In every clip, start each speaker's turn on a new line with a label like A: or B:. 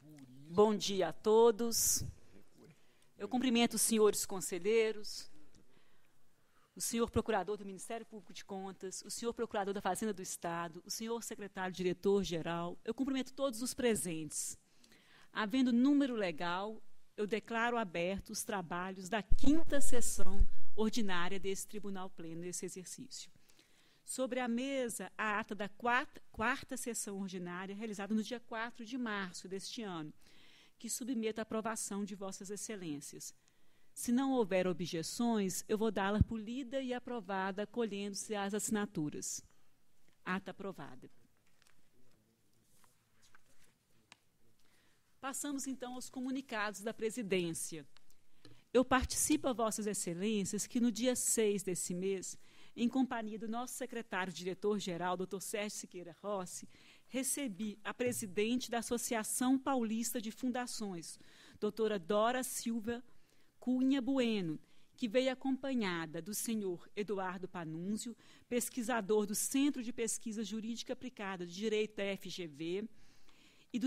A: Bom dia a todos. Eu cumprimento os senhores conselheiros, o senhor procurador do Ministério Público de Contas, o senhor procurador da Fazenda do Estado, o senhor secretário-diretor-geral. Eu cumprimento todos os presentes. Havendo número legal, eu declaro abertos os trabalhos da 5ª sessão ordinária desse Tribunal Pleno, desse exercício. Sobre a mesa, a ata da 4ª sessão ordinária, realizada no dia 4 de março deste ano, que submeto à aprovação de Vossas Excelências. Se não houver objeções, eu vou dá-la por lida e aprovada, acolhendo-se as assinaturas. Ata aprovada. Passamos, então, aos comunicados da Presidência. Eu participo a Vossas Excelências que, no dia 6 desse mês, em companhia do nosso secretário-diretor-geral, Dr. Sérgio Siqueira Rossi, recebi a presidente da Associação Paulista de Fundações, doutora Dora Silva Cunha Bueno, que veio acompanhada do senhor Eduardo Panunzio, pesquisador do Centro de Pesquisa Jurídica Aplicada de Direito da FGV, e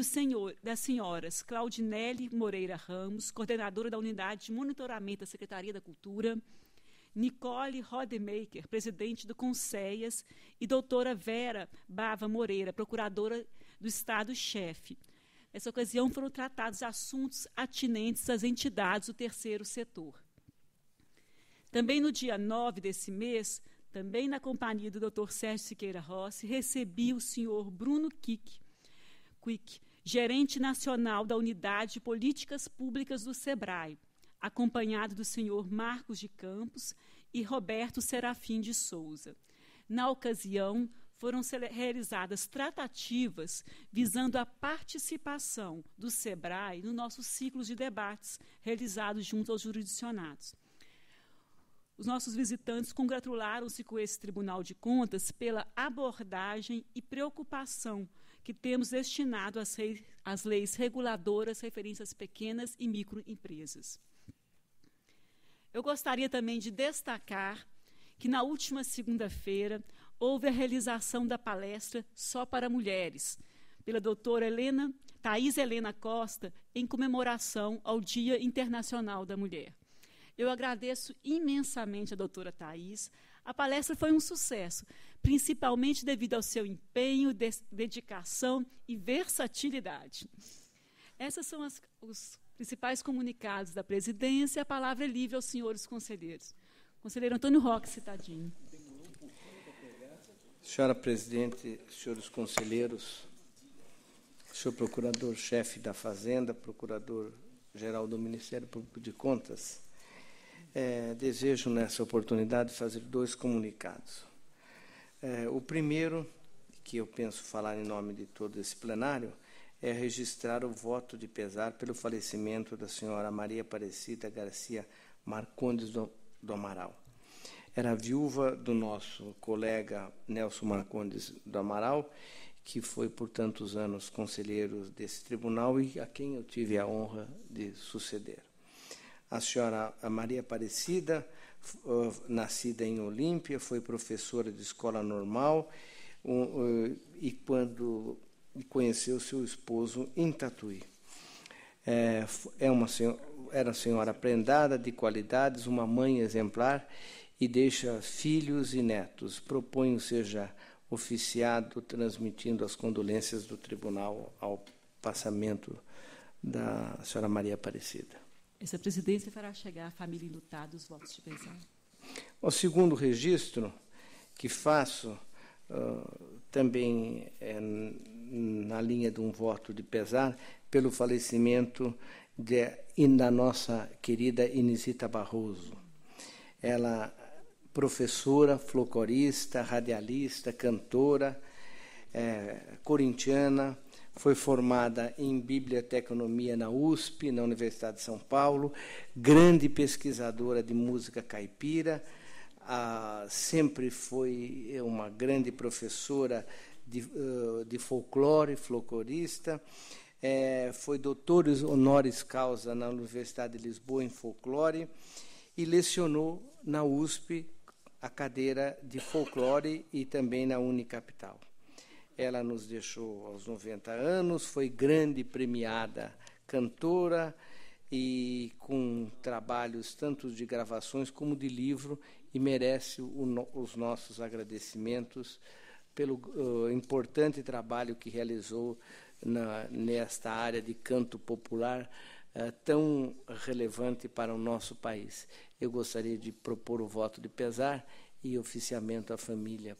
A: das senhoras Claudinelli Moreira Ramos, coordenadora da Unidade de Monitoramento da Secretaria da Cultura, Nicole Rodemaker, presidente do Conselhas, e doutora Vera Bava Moreira, procuradora do Estado-chefe. Nessa ocasião, foram tratados assuntos atinentes às entidades do terceiro setor. Também no dia 9 desse mês, também na companhia do Dr. Sérgio Siqueira Rossi, recebi o senhor Bruno Quick, gerente nacional da Unidade de Políticas Públicas do SEBRAE, acompanhado do senhor Marcos de Campos e Roberto Serafim de Souza. Na ocasião, foram realizadas tratativas visando a participação do SEBRAE no nosso ciclo de debates realizados junto aos jurisdicionados. Os nossos visitantes congratularam-se com esse Tribunal de Contas pela abordagem e preocupação que temos destinado às leis reguladoras referentes às pequenas e microempresas. Eu gostaria também de destacar que, na última segunda-feira, houve a realização da palestra Só para Mulheres, pela doutora Thais Helena Costa, em comemoração ao Dia Internacional da Mulher. Eu agradeço imensamente a doutora Thais. A palestra foi um sucesso, principalmente devido ao seu empenho, dedicação e versatilidade. Essas são os principais comunicados da presidência. A palavra é livre aos senhores conselheiros. Conselheiro Antônio Roque Citadini.
B: Senhora presidente, senhores conselheiros, senhor procurador-chefe da Fazenda, procurador-geral do Ministério Público de Contas, desejo, nessa oportunidade, fazer 2 comunicados. O primeiro, que eu penso falar em nome de todo esse plenário, é registrar o voto de pesar pelo falecimento da senhora Maria Aparecida Garcia Marcondes do Amaral. Era viúva do nosso colega Nelson Marcondes do Amaral, que foi por tantos anos conselheiro desse tribunal e a quem eu tive a honra de suceder. A senhora Maria Aparecida, nascida em Olímpia, foi professora de escola normal e conheceu seu esposo em Tatuí. Era senhora prendada, de qualidades, uma mãe exemplar e deixa filhos e netos. Proponho seja oficiado, transmitindo as condolências do tribunal ao passamento da senhora Maria Aparecida.
A: Essa presidência fará chegar à família enlutada os votos de pesar.
B: O segundo registro que faço também na linha de um voto de pesar pelo falecimento da nossa querida Inesita Barroso. Ela, professora, folclorista, radialista, cantora, corintiana, foi formada em biblioteconomia na USP, na Universidade de São Paulo, grande pesquisadora de música caipira, sempre foi uma grande professora de folclore, folclorista, foi doutor honoris causa na Universidade de Lisboa em folclore e lecionou na USP a cadeira de folclore e também na Unicapital. Ela nos deixou aos 90 anos, foi grande premiada cantora e com trabalhos tanto de gravações como de livro, e merece os nossos agradecimentos pelo importante trabalho que realizou nesta área de canto popular tão relevante para o nosso país. Eu gostaria de propor o voto de pesar e oficiamento à família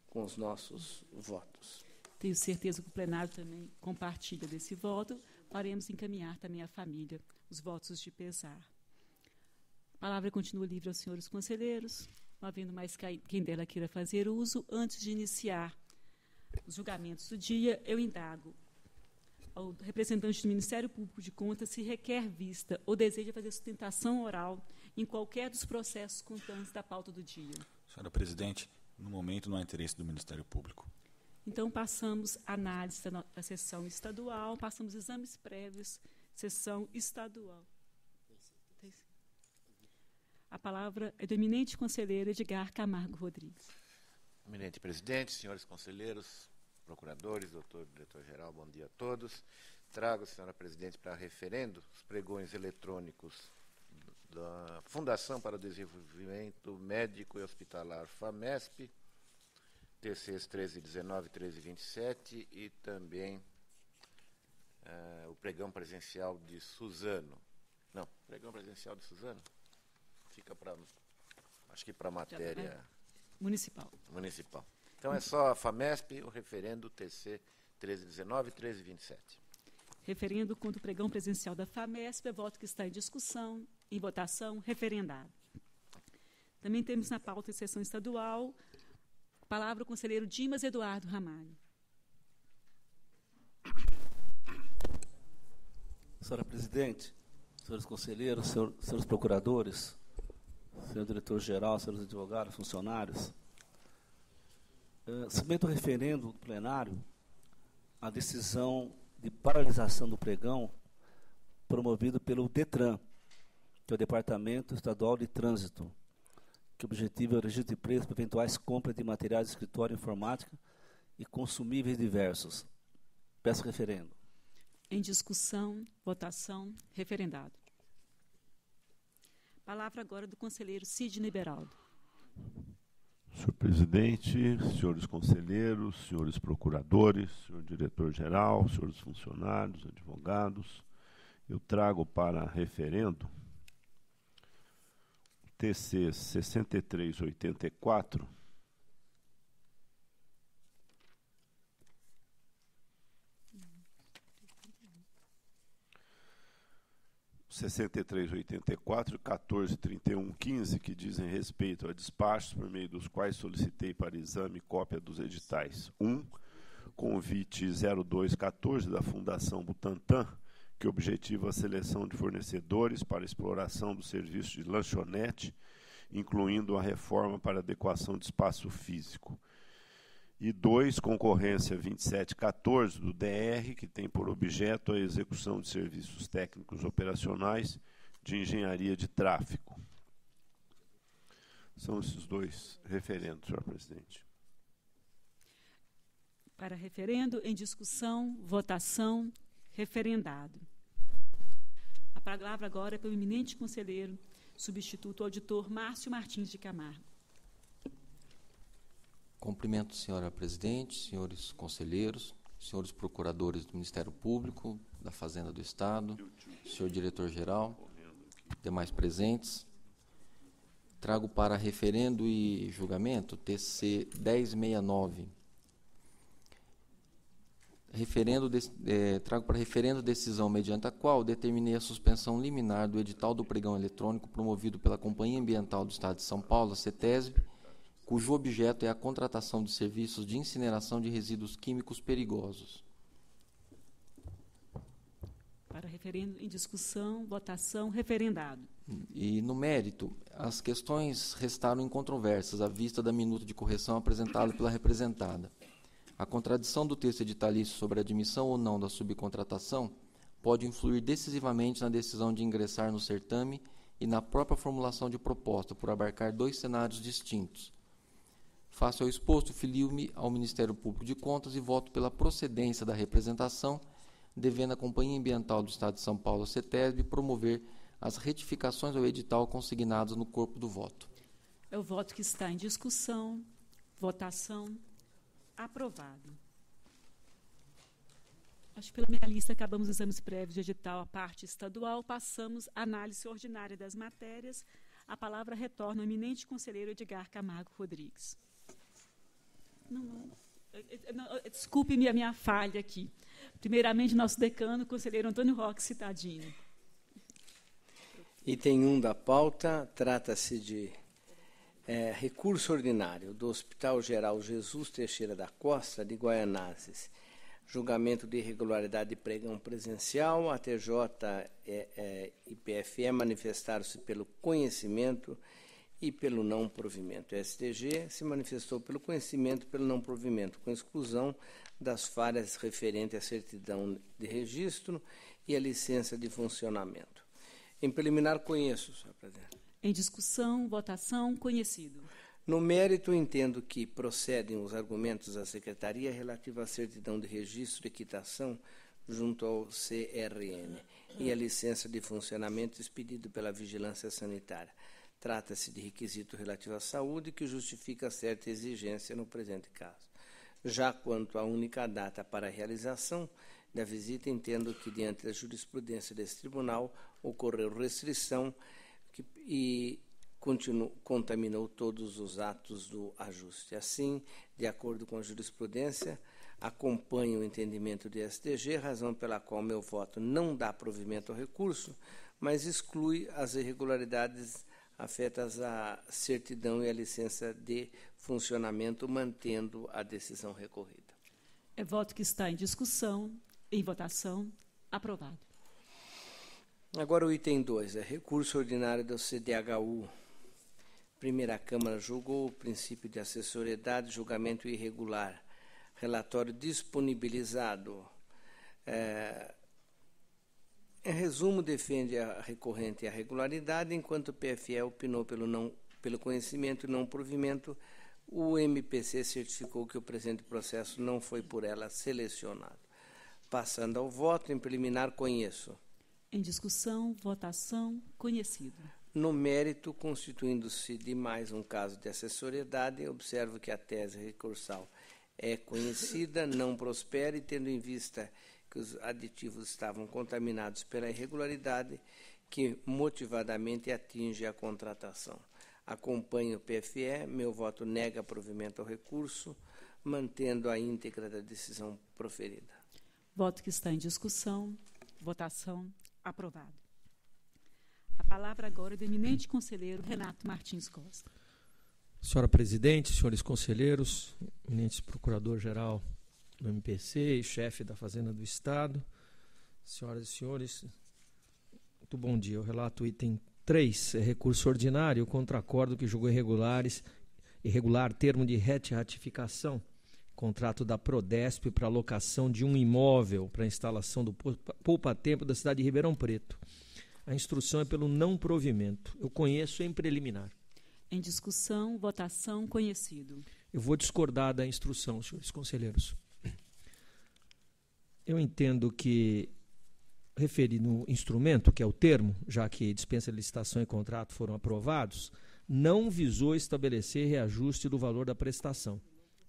B: com os nossos votos.
A: Tenho certeza que o plenário também compartilha desse voto. Faremos encaminhar também à família os votos de pesar. A palavra continua livre aos senhores conselheiros, não havendo mais quem dela queira fazer uso. Antes de iniciar os julgamentos do dia, eu indago ao representante do Ministério Público de Contas se requer vista ou deseja fazer sustentação oral em qualquer dos processos constantes da pauta do dia.
C: Senhora presidente, no momento não há interesse do Ministério Público.
A: Então, passamos à análise da sessão estadual, passamos exames prévios, sessão estadual. A palavra é do eminente conselheiro Edgar Camargo Rodrigues.
D: Eminente presidente, senhores conselheiros, procuradores, doutor diretor-geral, bom dia a todos. Trago, senhora presidente, para referendo os pregões eletrônicos da Fundação para o Desenvolvimento Médico e Hospitalar FAMESP, TCs 1319 e 1327, e também o pregão presencial de Suzano. Não, pregão presencial de Suzano fica para, acho que para a matéria
A: municipal.
D: Então é só a FAMESP, o referendo TC 1319 e 1327.
A: Referendo contra o pregão presencial da FAMESP, é voto que está em discussão, em votação, referendado. Também temos na pauta de sessão estadual a palavra o conselheiro Dimas Eduardo Ramalho.
E: Senhora presidente, senhores conselheiros, senhores procuradores, senhor diretor-geral, senhores advogados, funcionários, submeto ao referendo do plenário a decisão de paralisação do pregão promovido pelo DETRAN, que é o Departamento Estadual de Trânsito, que o objetivo é o registro de preços para eventuais compras de materiais de escritório, informática e consumíveis diversos. Peço referendo.
A: Em discussão, votação, referendado. Palavra agora do conselheiro Sidney Beraldo.
F: Senhor presidente, senhores conselheiros, senhores procuradores, senhor diretor-geral, senhores funcionários, advogados, eu trago para referendo TC 6384, e 143115, que dizem respeito a despachos por meio dos quais solicitei para exame cópia dos editais. 1. Convite 0214 da Fundação Butantan, que objetiva a seleção de fornecedores para exploração do serviço de lanchonete, incluindo a reforma para adequação de espaço físico. E 2, concorrência 2714 do DR, que tem por objeto a execução de serviços técnicos operacionais de engenharia de tráfego. São esses dois referendos, senhor presidente.
A: Para referendo, em discussão, votação, referendado. A palavra agora é para o eminente conselheiro, substituto auditor Márcio Martins de Camargo.
G: Cumprimento, senhora presidente, senhores conselheiros, senhores procuradores do Ministério Público, da Fazenda do Estado, senhor diretor-geral, demais presentes. Trago para referendo e julgamento TC 1069. Trago para referendo decisão mediante a qual determinei a suspensão liminar do edital do pregão eletrônico promovido pela Companhia Ambiental do Estado de São Paulo, a CETESB, cujo objeto é a contratação de serviços de incineração de resíduos químicos perigosos.
A: Para referendo em discussão, votação, referendado.
G: E, no mérito, as questões restaram incontroversas à vista da minuta de correção apresentada pela representada. A contradição do texto editalício sobre a admissão ou não da subcontratação pode influir decisivamente na decisão de ingressar no certame e na própria formulação de proposta, por abarcar dois cenários distintos. Face ao exposto, filio-me ao Ministério Público de Contas e voto pela procedência da representação, devendo a Companhia Ambiental do Estado de São Paulo, a CETESB, promover as retificações ao edital consignadas no corpo do voto.
A: É o voto que está em discussão. Votação. Aprovado. Acho que pela minha lista acabamos os exames prévios de edital à parte estadual. Passamos à análise ordinária das matérias. A palavra retorna ao eminente conselheiro Edgar Camargo Rodrigues. Desculpe-me a minha falha aqui. Primeiramente, nosso decano, o conselheiro Antônio Roque Citadini.
B: Item 1 da pauta, trata-se de recurso ordinário do Hospital Geral Jesus Teixeira da Costa, de Guaianazes. Julgamento de irregularidade de pregão presencial. A TJ e PFE manifestaram-se pelo conhecimento e pelo não provimento. O STG se manifestou pelo conhecimento e pelo não provimento, com exclusão das falhas referentes à certidão de registro e à licença de funcionamento. Em preliminar, conheço, senhor presidente.
A: Em discussão, votação, conhecido.
B: No mérito, entendo que procedem os argumentos da Secretaria relativos à certidão de registro e quitação junto ao CRN e à licença de funcionamento expedido pela Vigilância Sanitária. Trata-se de requisito relativo à saúde que justifica certa exigência no presente caso. Já quanto à única data para a realização da visita, entendo que, diante da jurisprudência desse tribunal, ocorreu restrição e contaminou todos os atos do ajuste. Assim, de acordo com a jurisprudência, acompanho o entendimento do STG, razão pela qual meu voto não dá provimento ao recurso, mas exclui as irregularidades afetas à certidão e à licença de funcionamento, mantendo a decisão recorrida.
A: É voto que está em discussão, em votação, aprovado.
B: Agora o item 2, recurso ordinário do CDHU. Primeira Câmara julgou o princípio de acessoriedade, julgamento irregular. Relatório disponibilizado. Em resumo, defende a recorrente a regularidade, enquanto o PFE opinou pelo conhecimento e não provimento. O MPC certificou que o presente processo não foi por ela selecionado. Passando ao voto, em preliminar, conheço.
A: Em discussão, votação, conhecido.
B: No mérito, constituindo-se de mais um caso de acessoriedade, observo que a tese recursal é conhecida, não prospera, e tendo em vista que os aditivos estavam contaminados pela irregularidade que motivadamente atinge a contratação. Acompanho o PFE, meu voto nega provimento ao recurso, mantendo a íntegra da decisão proferida.
A: Voto que está em discussão, votação, aprovado. A palavra agora é do eminente conselheiro Renato Martins Costa.
H: Senhora Presidente, senhores conselheiros, eminente Procurador-Geral do MPC e chefe da Fazenda do Estado, senhoras e senhores, muito bom dia. Eu relato o item 3, recurso ordinário contra acordo que julgou irregular termo de retificação, contrato da Prodesp para locação de um imóvel para instalação do poupa-tempo da cidade de Ribeirão Preto. A instrução é pelo não provimento. Eu conheço em preliminar.
A: Em discussão, votação, conhecido.
H: Eu vou discordar da instrução, senhores conselheiros. Eu entendo que, referido no instrumento, que é o termo, já que dispensa de licitação e contrato foram aprovados, não visou estabelecer reajuste do valor da prestação,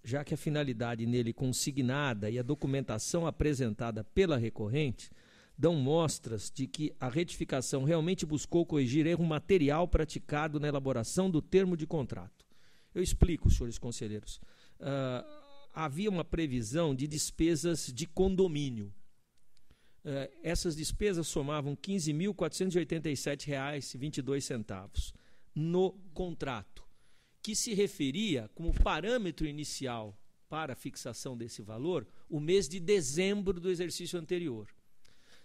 H: já que a finalidade nele consignada e a documentação apresentada pela recorrente dão mostras de que a retificação realmente buscou corrigir erro material praticado na elaboração do termo de contrato. Eu explico, senhores conselheiros. Havia uma previsão de despesas de condomínio. Essas despesas somavam R$ 15.487,22 no contrato, que se referia como parâmetro inicial para a fixação desse valor o mês de dezembro do exercício anterior.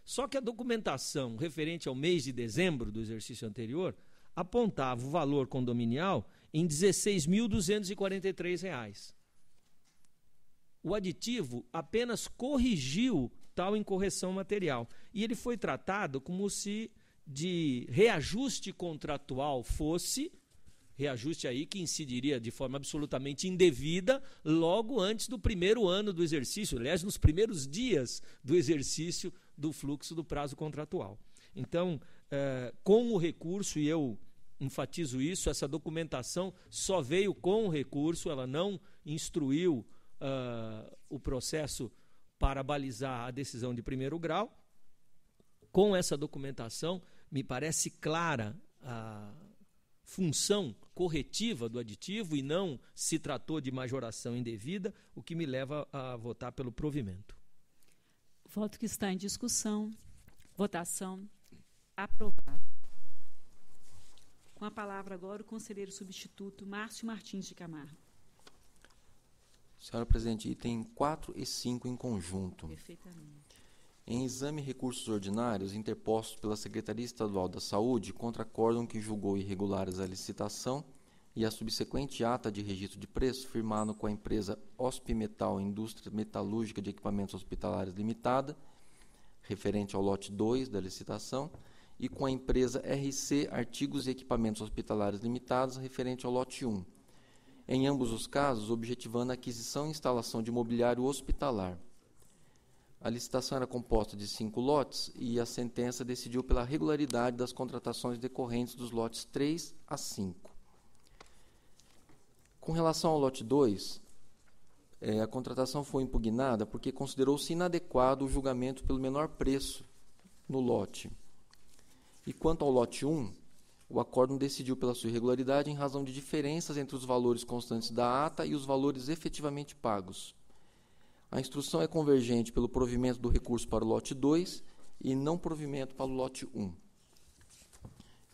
H: Só que a documentação referente ao mês de dezembro do exercício anterior apontava o valor condominial em R$ 16.243. O aditivo apenas corrigiu tal incorreção material. E ele foi tratado como se de reajuste contratual fosse reajuste aí que incidiria de forma absolutamente indevida logo antes do primeiro ano do exercício, aliás, nos primeiros dias do exercício do fluxo do prazo contratual. Então, com o recurso, e eu enfatizo isso, essa documentação só veio com o recurso, ela não instruiu o processo para balizar a decisão de primeiro grau. Com essa documentação, me parece clara a função corretiva do aditivo e não se tratou de majoração indevida, o que me leva a votar pelo provimento.
A: Voto que está em discussão. Votação aprovado. Com a palavra agora o conselheiro substituto Márcio Martins de Camargo.
G: Senhora Presidente, item 4 e 5 em conjunto.
A: Perfeitamente.
G: Em exame recursos ordinários interpostos pela Secretaria Estadual da Saúde contra acórdão que julgou irregulares a licitação e a subsequente ata de registro de preço firmado com a empresa Ospimetal Indústria Metalúrgica de Equipamentos Hospitalares Limitada, referente ao lote 2 da licitação, e com a empresa RC Artigos e Equipamentos Hospitalares Limitados, referente ao lote 1. Em ambos os casos, objetivando a aquisição e instalação de mobiliário hospitalar. A licitação era composta de 5 lotes e a sentença decidiu pela regularidade das contratações decorrentes dos lotes 3 a 5. Com relação ao lote 2, a contratação foi impugnada porque considerou-se inadequado o julgamento pelo menor preço no lote. E quanto ao lote 1, o acórdão decidiu pela sua irregularidade em razão de diferenças entre os valores constantes da ata e os valores efetivamente pagos. A instrução é convergente pelo provimento do recurso para o lote 2 e não provimento para o lote 1.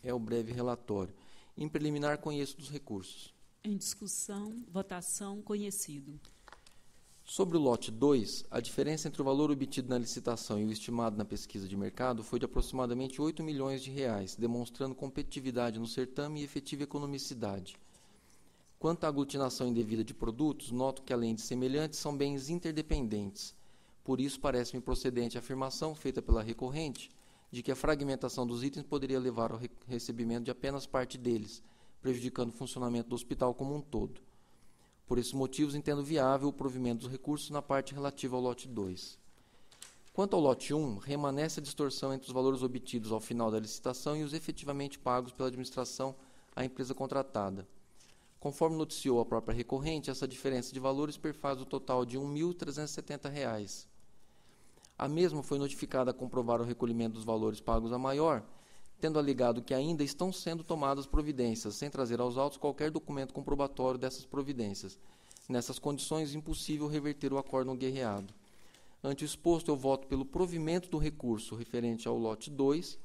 G: É o breve relatório. Em preliminar, conheço dos recursos.
A: Em discussão, votação, conhecido.
G: Sobre o lote 2, a diferença entre o valor obtido na licitação e o estimado na pesquisa de mercado foi de aproximadamente R$ 8 milhões, demonstrando competitividade no certame e efetiva economicidade. Quanto à aglutinação indevida de produtos, noto que, além de semelhantes, são bens interdependentes. Por isso, parece-me procedente a afirmação feita pela recorrente de que a fragmentação dos itens poderia levar ao recebimento de apenas parte deles, prejudicando o funcionamento do hospital como um todo. Por esses motivos, entendo viável o provimento dos recursos na parte relativa ao lote 2. Quanto ao lote 1, remanesce a distorção entre os valores obtidos ao final da licitação e os efetivamente pagos pela administração à empresa contratada. Conforme noticiou a própria recorrente, essa diferença de valores perfaz o total de R$ 1.370. A mesma foi notificada a comprovar o recolhimento dos valores pagos a maior, tendo alegado que ainda estão sendo tomadas providências, sem trazer aos autos qualquer documento comprobatório dessas providências. Nessas condições, impossível reverter o acórdão guerreado. Ante o exposto, eu voto pelo provimento do recurso referente ao lote 2,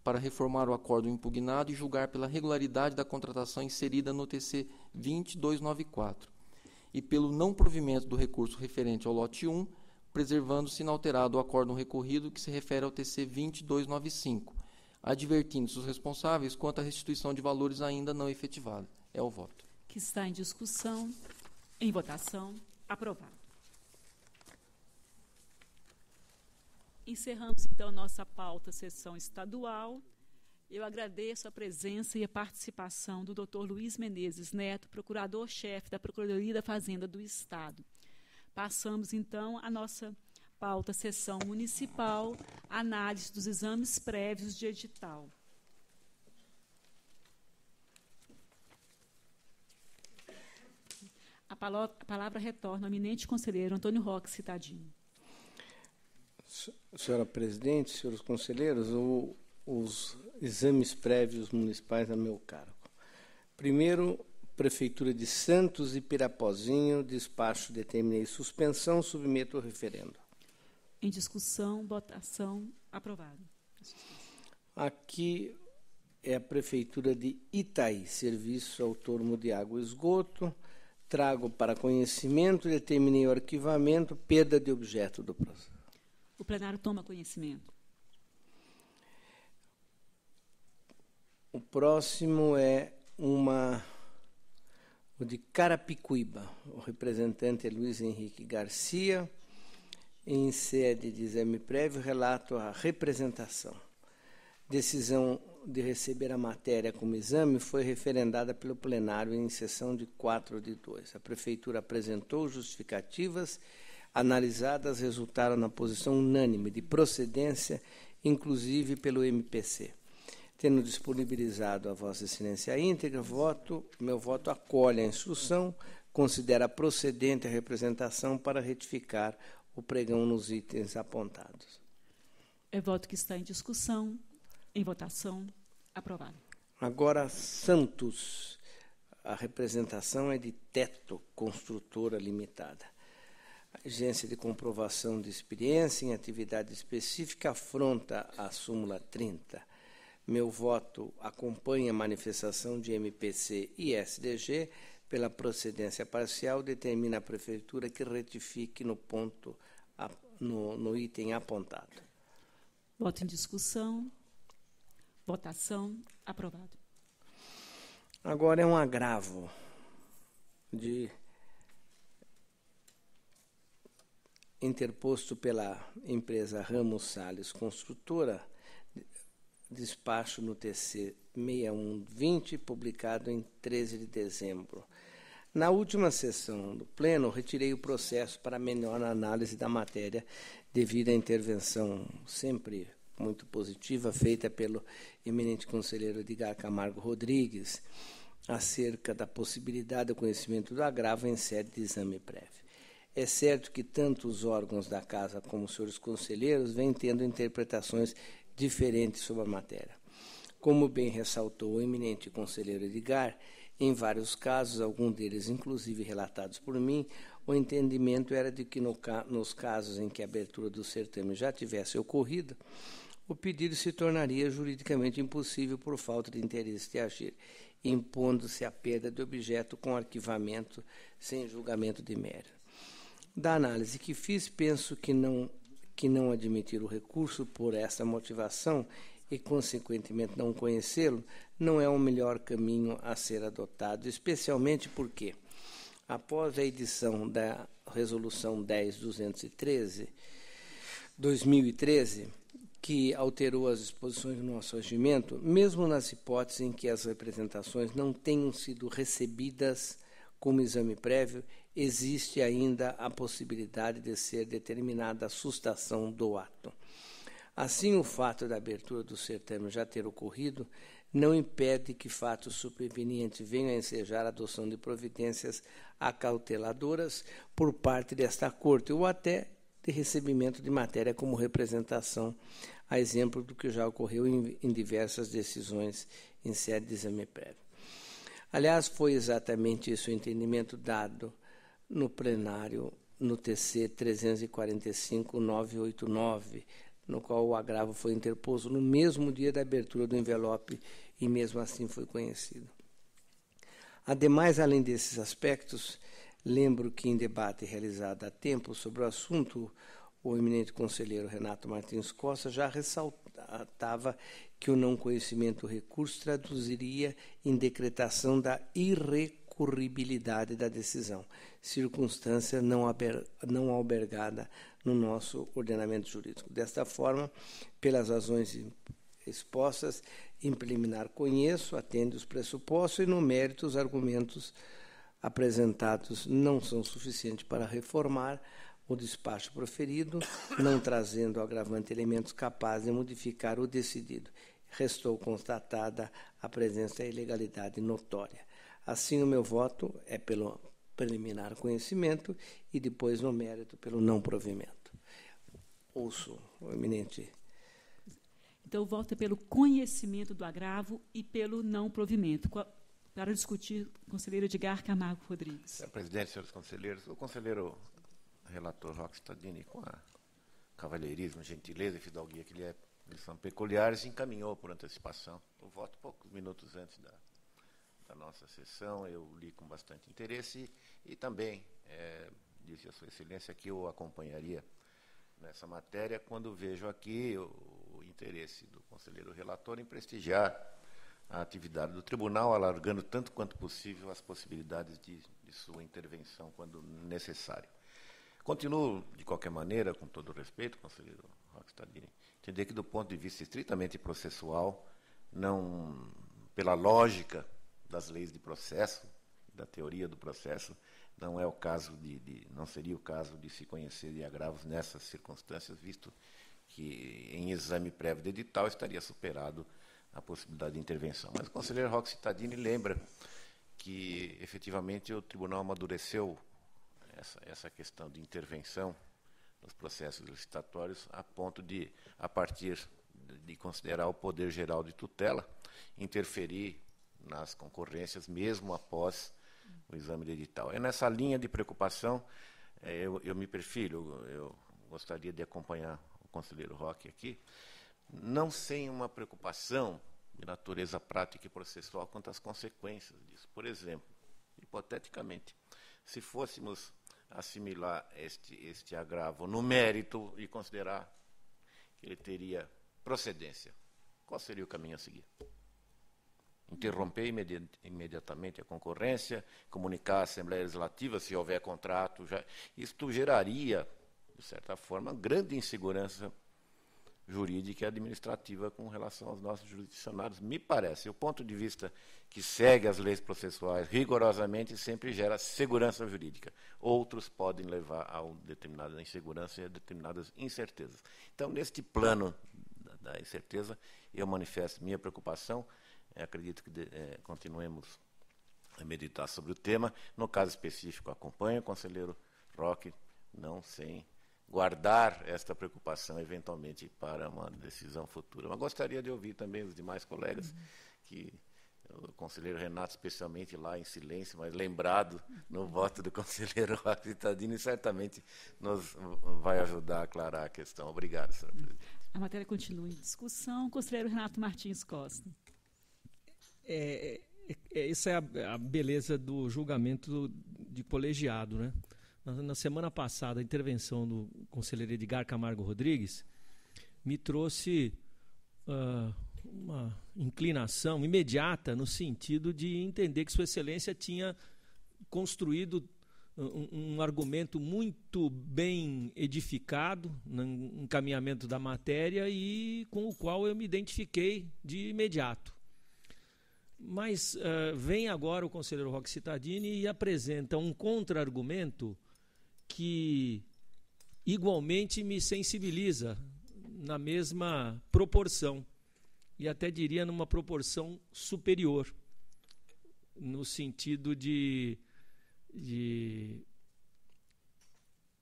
G: para reformar o acórdão impugnado e julgar pela regularidade da contratação inserida no TC 20294, e pelo não provimento do recurso referente ao lote 1, preservando-se inalterado o acórdão recorrido que se refere ao TC 20295, advertindo-se os responsáveis quanto à restituição de valores ainda não efetivados. É o voto.
A: Que está em discussão, em votação, aprovado. Encerramos, então, nossa pauta sessão estadual. Eu agradeço a presença e a participação do Dr. Luiz Menezes Neto, procurador-chefe da Procuradoria da Fazenda do Estado. Passamos, então, a nossa pauta sessão municipal, análise dos exames prévios de edital. A palavra retorna ao eminente conselheiro Antônio Roque Citadini.
B: Senhora Presidente, senhores conselheiros, os exames prévios municipais a meu cargo. Primeiro, Prefeitura de Santos e Pirapozinho, despacho, determinei suspensão, submeto ao referendo.
A: Em discussão, votação, aprovado.
B: Aqui é a Prefeitura de Itaí, Serviço Autônomo de Água e Esgoto. Trago para conhecimento, determinei o arquivamento, perda de objeto do processo.
A: O plenário toma conhecimento.
B: O próximo é o de Carapicuíba. O representante é Luiz Henrique Garcia. Em sede de exame prévio, relato a representação. Decisão de receber a matéria como exame foi referendada pelo plenário em sessão de 4/2. A Prefeitura apresentou justificativas, analisadas, resultaram na posição unânime de procedência, inclusive pelo MPC. Tendo disponibilizado a Vossa Excelência a íntegra, meu voto acolhe a instrução, considera procedente a representação para retificar o pregão nos itens apontados.
A: É voto que está em discussão. Em votação, aprovado.
B: Agora, Santos. A representação é de Teto Construtora Limitada. Agência de comprovação de experiência em atividade específica afronta a súmula 30. Meu voto acompanha a manifestação de MPC e SDG. Pela procedência parcial, determina a Prefeitura que retifique no item apontado.
A: Voto em discussão. Votação. Aprovado.
B: Agora é um agravo interposto pela empresa Ramos Salles Construtora, despacho no TC 6120, publicado em 13 de dezembro. Na última sessão do Pleno, retirei o processo para melhor análise da matéria devido à intervenção sempre muito positiva feita pelo eminente conselheiro Edgar Camargo Rodrigues acerca da possibilidade do conhecimento do agravo em sede de exame prévio. É certo que tanto os órgãos da Casa como os senhores conselheiros vêm tendo interpretações diferentes sobre a matéria. Como bem ressaltou o eminente conselheiro Edgar, em vários casos, alguns deles inclusive relatados por mim, o entendimento era de que nos casos em que a abertura do certame já tivesse ocorrido, o pedido se tornaria juridicamente impossível por falta de interesse de agir, impondo-se a perda de objeto com arquivamento sem julgamento de mérito. Da análise que fiz, penso que não admitir o recurso por essa motivação e, consequentemente, não conhecê-lo, não é o melhor caminho a ser adotado, especialmente porque, após a edição da Resolução 10.213/2013, que alterou as disposições do nosso regimento, mesmo nas hipóteses em que as representações não tenham sido recebidas como exame prévio, existe ainda a possibilidade de ser determinada a sustação do ato. Assim, o fato da abertura do certame já ter ocorrido não impede que fatos supervenientes venham a ensejar a adoção de providências acauteladoras por parte desta Corte, ou até de recebimento de matéria como representação, a exemplo do que já ocorreu em diversas decisões em sede de exame prévio. Aliás, foi exatamente esse o entendimento dado no plenário no TC 345/989, no qual o agravo foi interposto no mesmo dia da abertura do envelope e mesmo assim foi conhecido. Ademais, além desses aspectos, lembro que em debate realizado há tempo sobre o assunto, o eminente conselheiro Renato Martins Costa já ressaltava que o não conhecimento do recurso traduziria em decretação da irrecorribilidade da decisão, circunstância não albergada no nosso ordenamento jurídico. Desta forma, pelas razões expostas, em preliminar conheço, atende os pressupostos e, no mérito, os argumentos apresentados não são suficientes para reformar o despacho proferido, não trazendo ao agravante elementos capazes de modificar o decidido. Restou constatada a presença da ilegalidade notória. Assim, o meu voto é pelo preliminar conhecimento e depois, no mérito, pelo não provimento. Ouço o eminente.
A: Então, o voto é pelo conhecimento do agravo e pelo não provimento. Para discutir, o conselheiro Edgar Camargo Rodrigues.
D: Senhor presidente, senhores conselheiros, o conselheiro relator Roque Stadini, com a cavalheirismo, gentileza e fidalguia que eles são peculiares, encaminhou por antecipação o voto poucos minutos antes da nossa sessão. Eu li com bastante interesse e também disse a Sua Excelência que eu acompanharia nessa matéria quando vejo aqui o interesse do conselheiro relator em prestigiar a atividade do tribunal, alargando tanto quanto possível as possibilidades de sua intervenção quando necessário. Continuo, de qualquer maneira, com todo o respeito, conselheiro Roque Stadini, entender que, do ponto de vista estritamente processual, não, pela lógica das leis de processo, da teoria do processo, não é o caso não seria o caso de se conhecer de agravos nessas circunstâncias, visto que em exame prévio de edital estaria superado a possibilidade de intervenção. Mas o conselheiro Roque Cittadini lembra que, efetivamente, o tribunal amadureceu essa questão de intervenção nos processos licitatórios a ponto de, a partir de considerar o poder geral de tutela, interferir nas concorrências mesmo após o exame de edital. É nessa linha de preocupação, eu me perfilo, eu gostaria de acompanhar o conselheiro Roque aqui, não sem uma preocupação de natureza prática e processual quanto às consequências disso. Por exemplo, hipoteticamente, se fôssemos assimilar este agravo no mérito e considerar que ele teria procedência, qual seria o caminho a seguir? Interromper imediatamente a concorrência, comunicar à Assembleia Legislativa se houver contrato. Isto geraria, de certa forma, grande insegurança jurídica e administrativa com relação aos nossos jurisdicionários. Me parece, o ponto de vista que segue as leis processuais rigorosamente sempre gera segurança jurídica. Outros podem levar a determinada insegurança e a determinadas incertezas. Então, neste plano da incerteza, eu manifesto minha preocupação. Acredito que continuemos a meditar sobre o tema. No caso específico, acompanho o conselheiro Roque, não sem guardar esta preocupação, eventualmente, para uma decisão futura. Mas gostaria de ouvir também os demais colegas, que o conselheiro Renato, especialmente lá em silêncio, mas lembrado no voto do conselheiro Roque Cittadini, certamente nos vai ajudar a aclarar a questão. Obrigado, senhora presidente.
A: A matéria continua em discussão. Conselheiro Renato Martins Costa.
H: Essa é a beleza do julgamento de colegiado, né? Na semana passada, a intervenção do conselheiro Edgar Camargo Rodrigues me trouxe uma inclinação imediata no sentido de entender que Sua Excelência tinha construído um argumento muito bem edificado no encaminhamento da matéria e com o qual eu me identifiquei de imediato. Mas vem agora o conselheiro Roque Cittadini e apresenta um contra-argumento que igualmente me sensibiliza na mesma proporção, e até diria numa proporção superior, no sentido de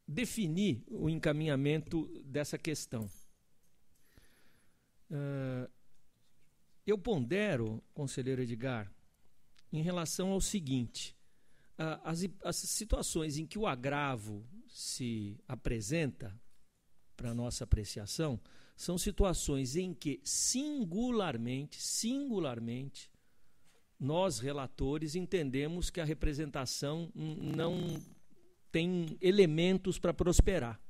H: definir o encaminhamento dessa questão. Eu pondero, conselheiro Edgar, em relação ao seguinte: as situações em que o agravo se apresenta para a nossa apreciação são situações em que singularmente, nós, relatores, entendemos que a representação não tem elementos para prosperar.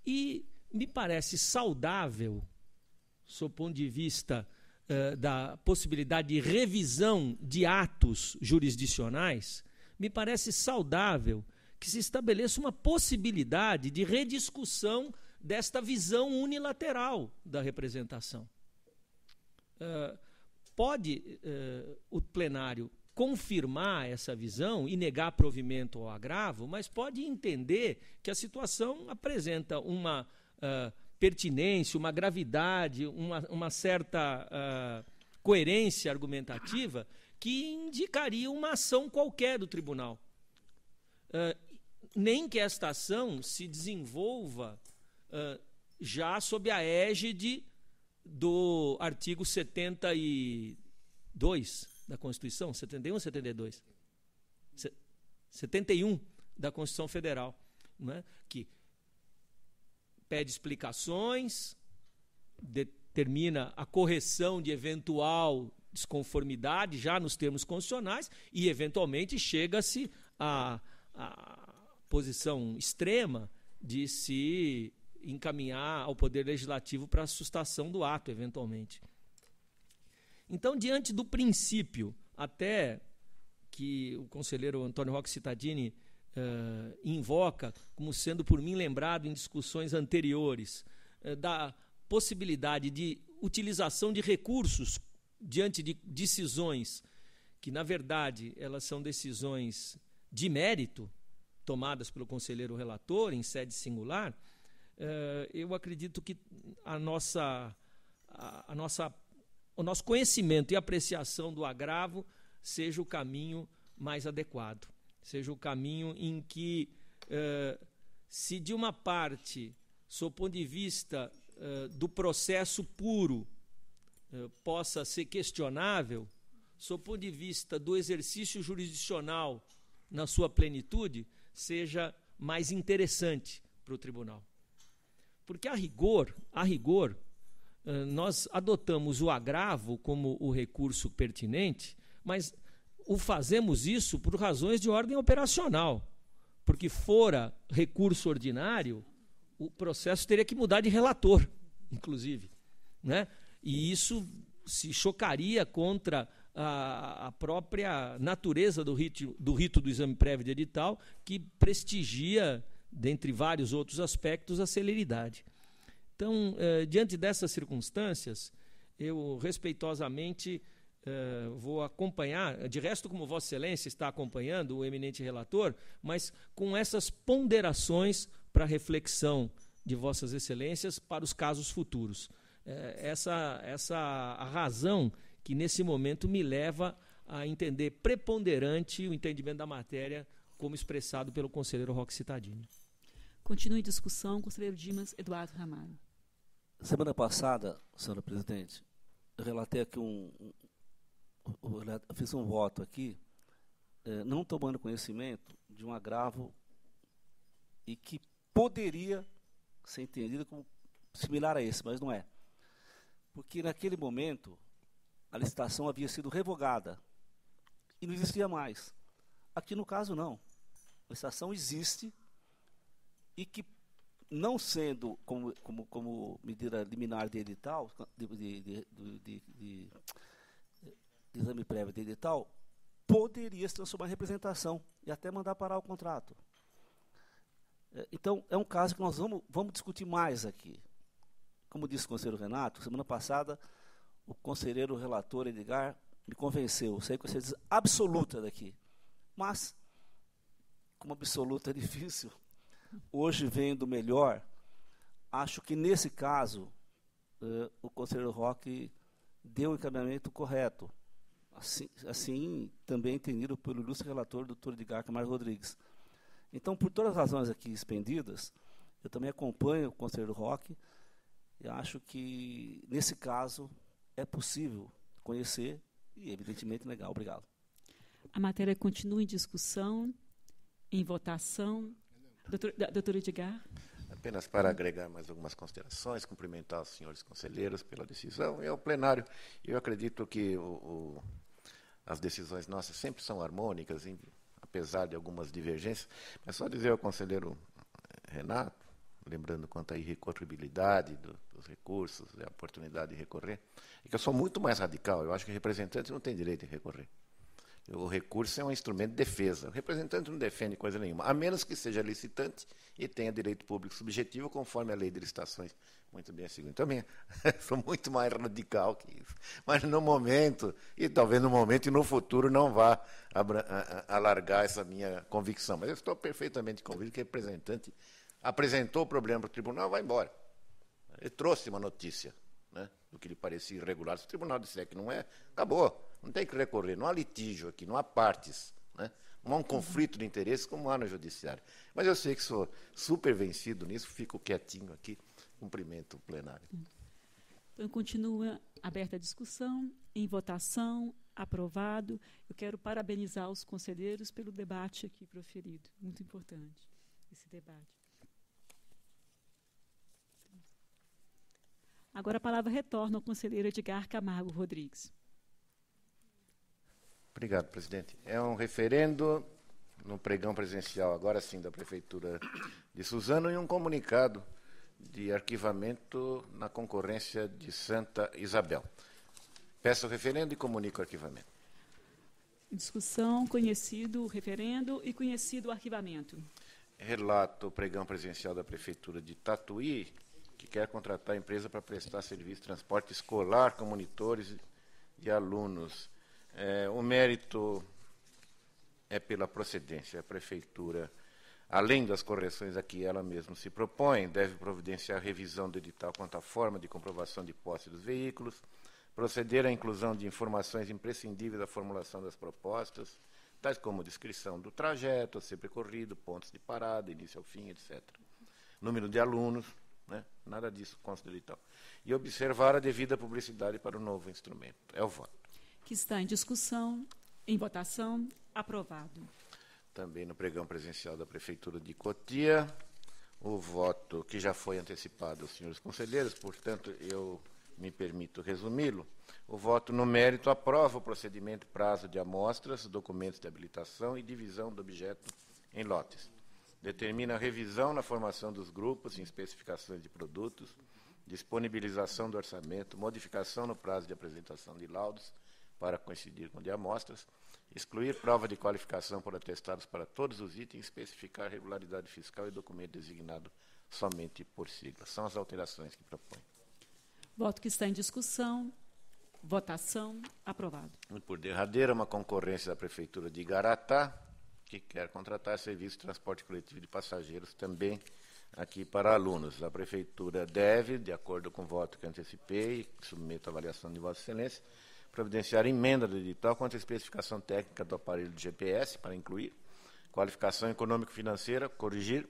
H: E me parece saudável, sob o ponto de vista da possibilidade de revisão de atos jurisdicionais, me parece saudável que se estabeleça uma possibilidade de rediscussão desta visão unilateral da representação. Pode o plenário confirmar essa visão e negar provimento ao agravo, mas pode entender que a situação apresenta uma pertinência, uma gravidade, uma certa coerência argumentativa que indicaria uma ação qualquer do tribunal. Nem que esta ação se desenvolva já sob a égide do artigo 72 da Constituição, 71 ou 72? 71 da Constituição Federal, não é? Que pede explicações, determina a correção de eventual desconformidade já nos termos constitucionais e, eventualmente, chega-se à posição extrema de se encaminhar ao Poder Legislativo para a sustação do ato, eventualmente. Então, diante do princípio, até que o conselheiro Antônio Roque Cittadini invoca, como sendo por mim lembrado em discussões anteriores, da possibilidade de utilização de recursos diante de decisões que, na verdade, elas são decisões de mérito, tomadas pelo conselheiro relator em sede singular, eu acredito que o nosso conhecimento e apreciação do agravo seja o caminho mais adequado, seja o caminho em que, se de uma parte, sob o ponto de vista do processo puro, possa ser questionável, sob o ponto de vista do exercício jurisdicional na sua plenitude, seja mais interessante para o tribunal. Porque, a rigor, nós adotamos o agravo como o recurso pertinente, mas fazemos isso por razões de ordem operacional. Porque, fora recurso ordinário, o processo teria que mudar de relator, inclusive, né? E isso se chocaria contra a própria natureza do rito do exame prévio de edital, que prestigia, dentre vários outros aspectos, a celeridade. Então, diante dessas circunstâncias, eu respeitosamente vou acompanhar, de resto, como Vossa Excelência está acompanhando o eminente relator, mas com essas ponderações para reflexão de Vossas Excelências para os casos futuros. Essa a razão que, nesse momento, me leva a entender preponderante o entendimento da matéria como expressado pelo conselheiro Roque Cittadini.
A: Continue em discussão, conselheiro Dimas Eduardo Ramalho.
E: Semana passada, senhora presidente, eu relatei aqui eu fiz um voto aqui, não tomando conhecimento de um agravo e que poderia ser entendido como similar a esse, mas não é. Porque, naquele momento, a licitação havia sido revogada e não existia mais. Aqui, no caso, não. A licitação existe e que, não sendo como medida liminar de edital, de exame prévio de edital, poderia se transformar em representação e até mandar parar o contrato. Então, é um caso que nós vamos discutir mais aqui. Como disse o conselheiro Renato, semana passada, o conselheiro relator Edgar me convenceu, saí com a certeza absoluta daqui. Mas, como absoluta é difícil, hoje, vendo melhor, acho que, nesse caso, o conselheiro Roque deu o encaminhamento correto. Assim também entendido pelo ilustre relator, doutor Edgar Camargo Rodrigues. Então, por todas as razões aqui expendidas, eu também acompanho o conselheiro Roque e acho que, nesse caso, é possível conhecer e, evidentemente, negar. Obrigado.
A: A matéria continua em discussão, em votação. Doutor Edgar.
D: Apenas para agregar mais algumas considerações, cumprimentar os senhores conselheiros pela decisão e ao plenário. Eu acredito que as decisões nossas sempre são harmônicas, apesar de algumas divergências. Mas só dizer ao conselheiro Renato, lembrando quanto à irrecorribilidade dos recursos, a oportunidade de recorrer, é que eu sou muito mais radical. Eu acho que o representante não tem direito de recorrer. O recurso é um instrumento de defesa. O representante não defende coisa nenhuma, a menos que seja licitante e tenha direito público subjetivo, conforme a lei de licitações muito bem assegura. Também sou muito mais radical que isso. Mas no momento, e talvez no momento e no futuro, não vá alargar essa minha convicção. Mas eu estou perfeitamente convicto que o representante apresentou o problema para o tribunal, vai embora. Ele trouxe uma notícia, né, do que lhe parecia irregular. Se o tribunal disser que não é, acabou. Não tem que recorrer, não há litígio aqui, não há partes, né? Não há um conflito de interesse como há no judiciário. Mas eu sei que sou super vencido nisso, fico quietinho aqui, cumprimento o plenário.
A: Então, continua aberta a discussão, em votação, aprovado. Eu quero parabenizar os conselheiros pelo debate aqui proferido. Muito importante esse debate. Agora a palavra retorna ao conselheiro Edgar Camargo Rodrigues.
D: Obrigado, presidente. É um referendo no pregão presencial, agora sim, da Prefeitura de Suzano, e um comunicado de arquivamento na concorrência de Santa Isabel. Peço o referendo e comunico o arquivamento.
A: Em discussão, conhecido o referendo e conhecido o arquivamento.
D: Relato o pregão presencial da Prefeitura de Tatuí, que quer contratar a empresa para prestar serviço de transporte escolar com monitores e alunos. O mérito é pela procedência. A Prefeitura, além das correções a que ela mesma se propõe, deve providenciar a revisão do edital quanto à forma de comprovação de posse dos veículos, proceder à inclusão de informações imprescindíveis da formulação das propostas, tais como descrição do trajeto a ser percorrido, pontos de parada, início ao fim, etc. Número de alunos, né? Nada disso consta do edital. E observar a devida publicidade para o novo instrumento. É o voto.
A: Que está em discussão, em votação, aprovado.
D: Também no pregão presencial da Prefeitura de Cotia, o voto que já foi antecipado aos senhores conselheiros, portanto, eu me permito resumi-lo. O voto no mérito aprova o procedimento prazo de amostras, documentos de habilitação e divisão do objeto em lotes. Determina a revisão na formação dos grupos em especificações de produtos, disponibilização do orçamento, modificação no prazo de apresentação de laudos para coincidir com o de amostras, excluir prova de qualificação por atestados para todos os itens, especificar regularidade fiscal e documento designado somente por sigla. São as alterações que propõe.
A: Voto que está em discussão, votação, aprovado.
D: E por derradeira, uma concorrência da Prefeitura de Igaratá, que quer contratar serviço de transporte coletivo de passageiros também aqui para alunos. A Prefeitura deve, de acordo com o voto que antecipei, que submeto à avaliação de Vossa Excelência, providenciar emenda do edital quanto à especificação técnica do aparelho de GPS, para incluir, qualificação econômico-financeira, corrigir,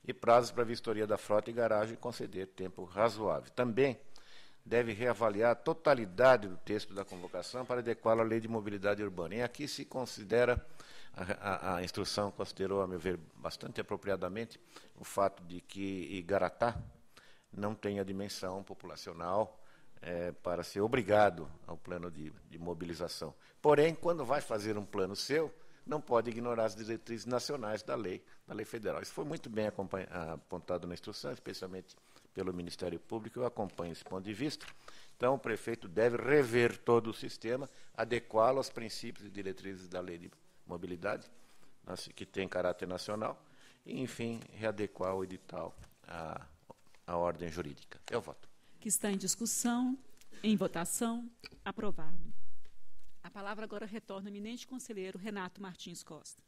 D: e prazos para vistoria da frota e garagem e conceder tempo razoável. Também deve reavaliar a totalidade do texto da convocação para adequá-lo à Lei de Mobilidade Urbana. E aqui se considera, a instrução considerou, a meu ver, bastante apropriadamente, o fato de que Igaratá não tem a dimensão populacional para ser obrigado ao plano de mobilização. Porém, quando vai fazer um plano seu, não pode ignorar as diretrizes nacionais da lei federal. Isso foi muito bem apontado na instrução, especialmente pelo Ministério Público. Eu acompanho esse ponto de vista. Então, o prefeito deve rever todo o sistema, adequá-lo aos princípios e diretrizes da lei de mobilidade, que tem caráter nacional, e, enfim, readequar o edital à ordem jurídica. Eu voto.
A: Que está em discussão, em votação, aprovado. A palavra agora retorna ao eminente conselheiro Renato Martins Costa.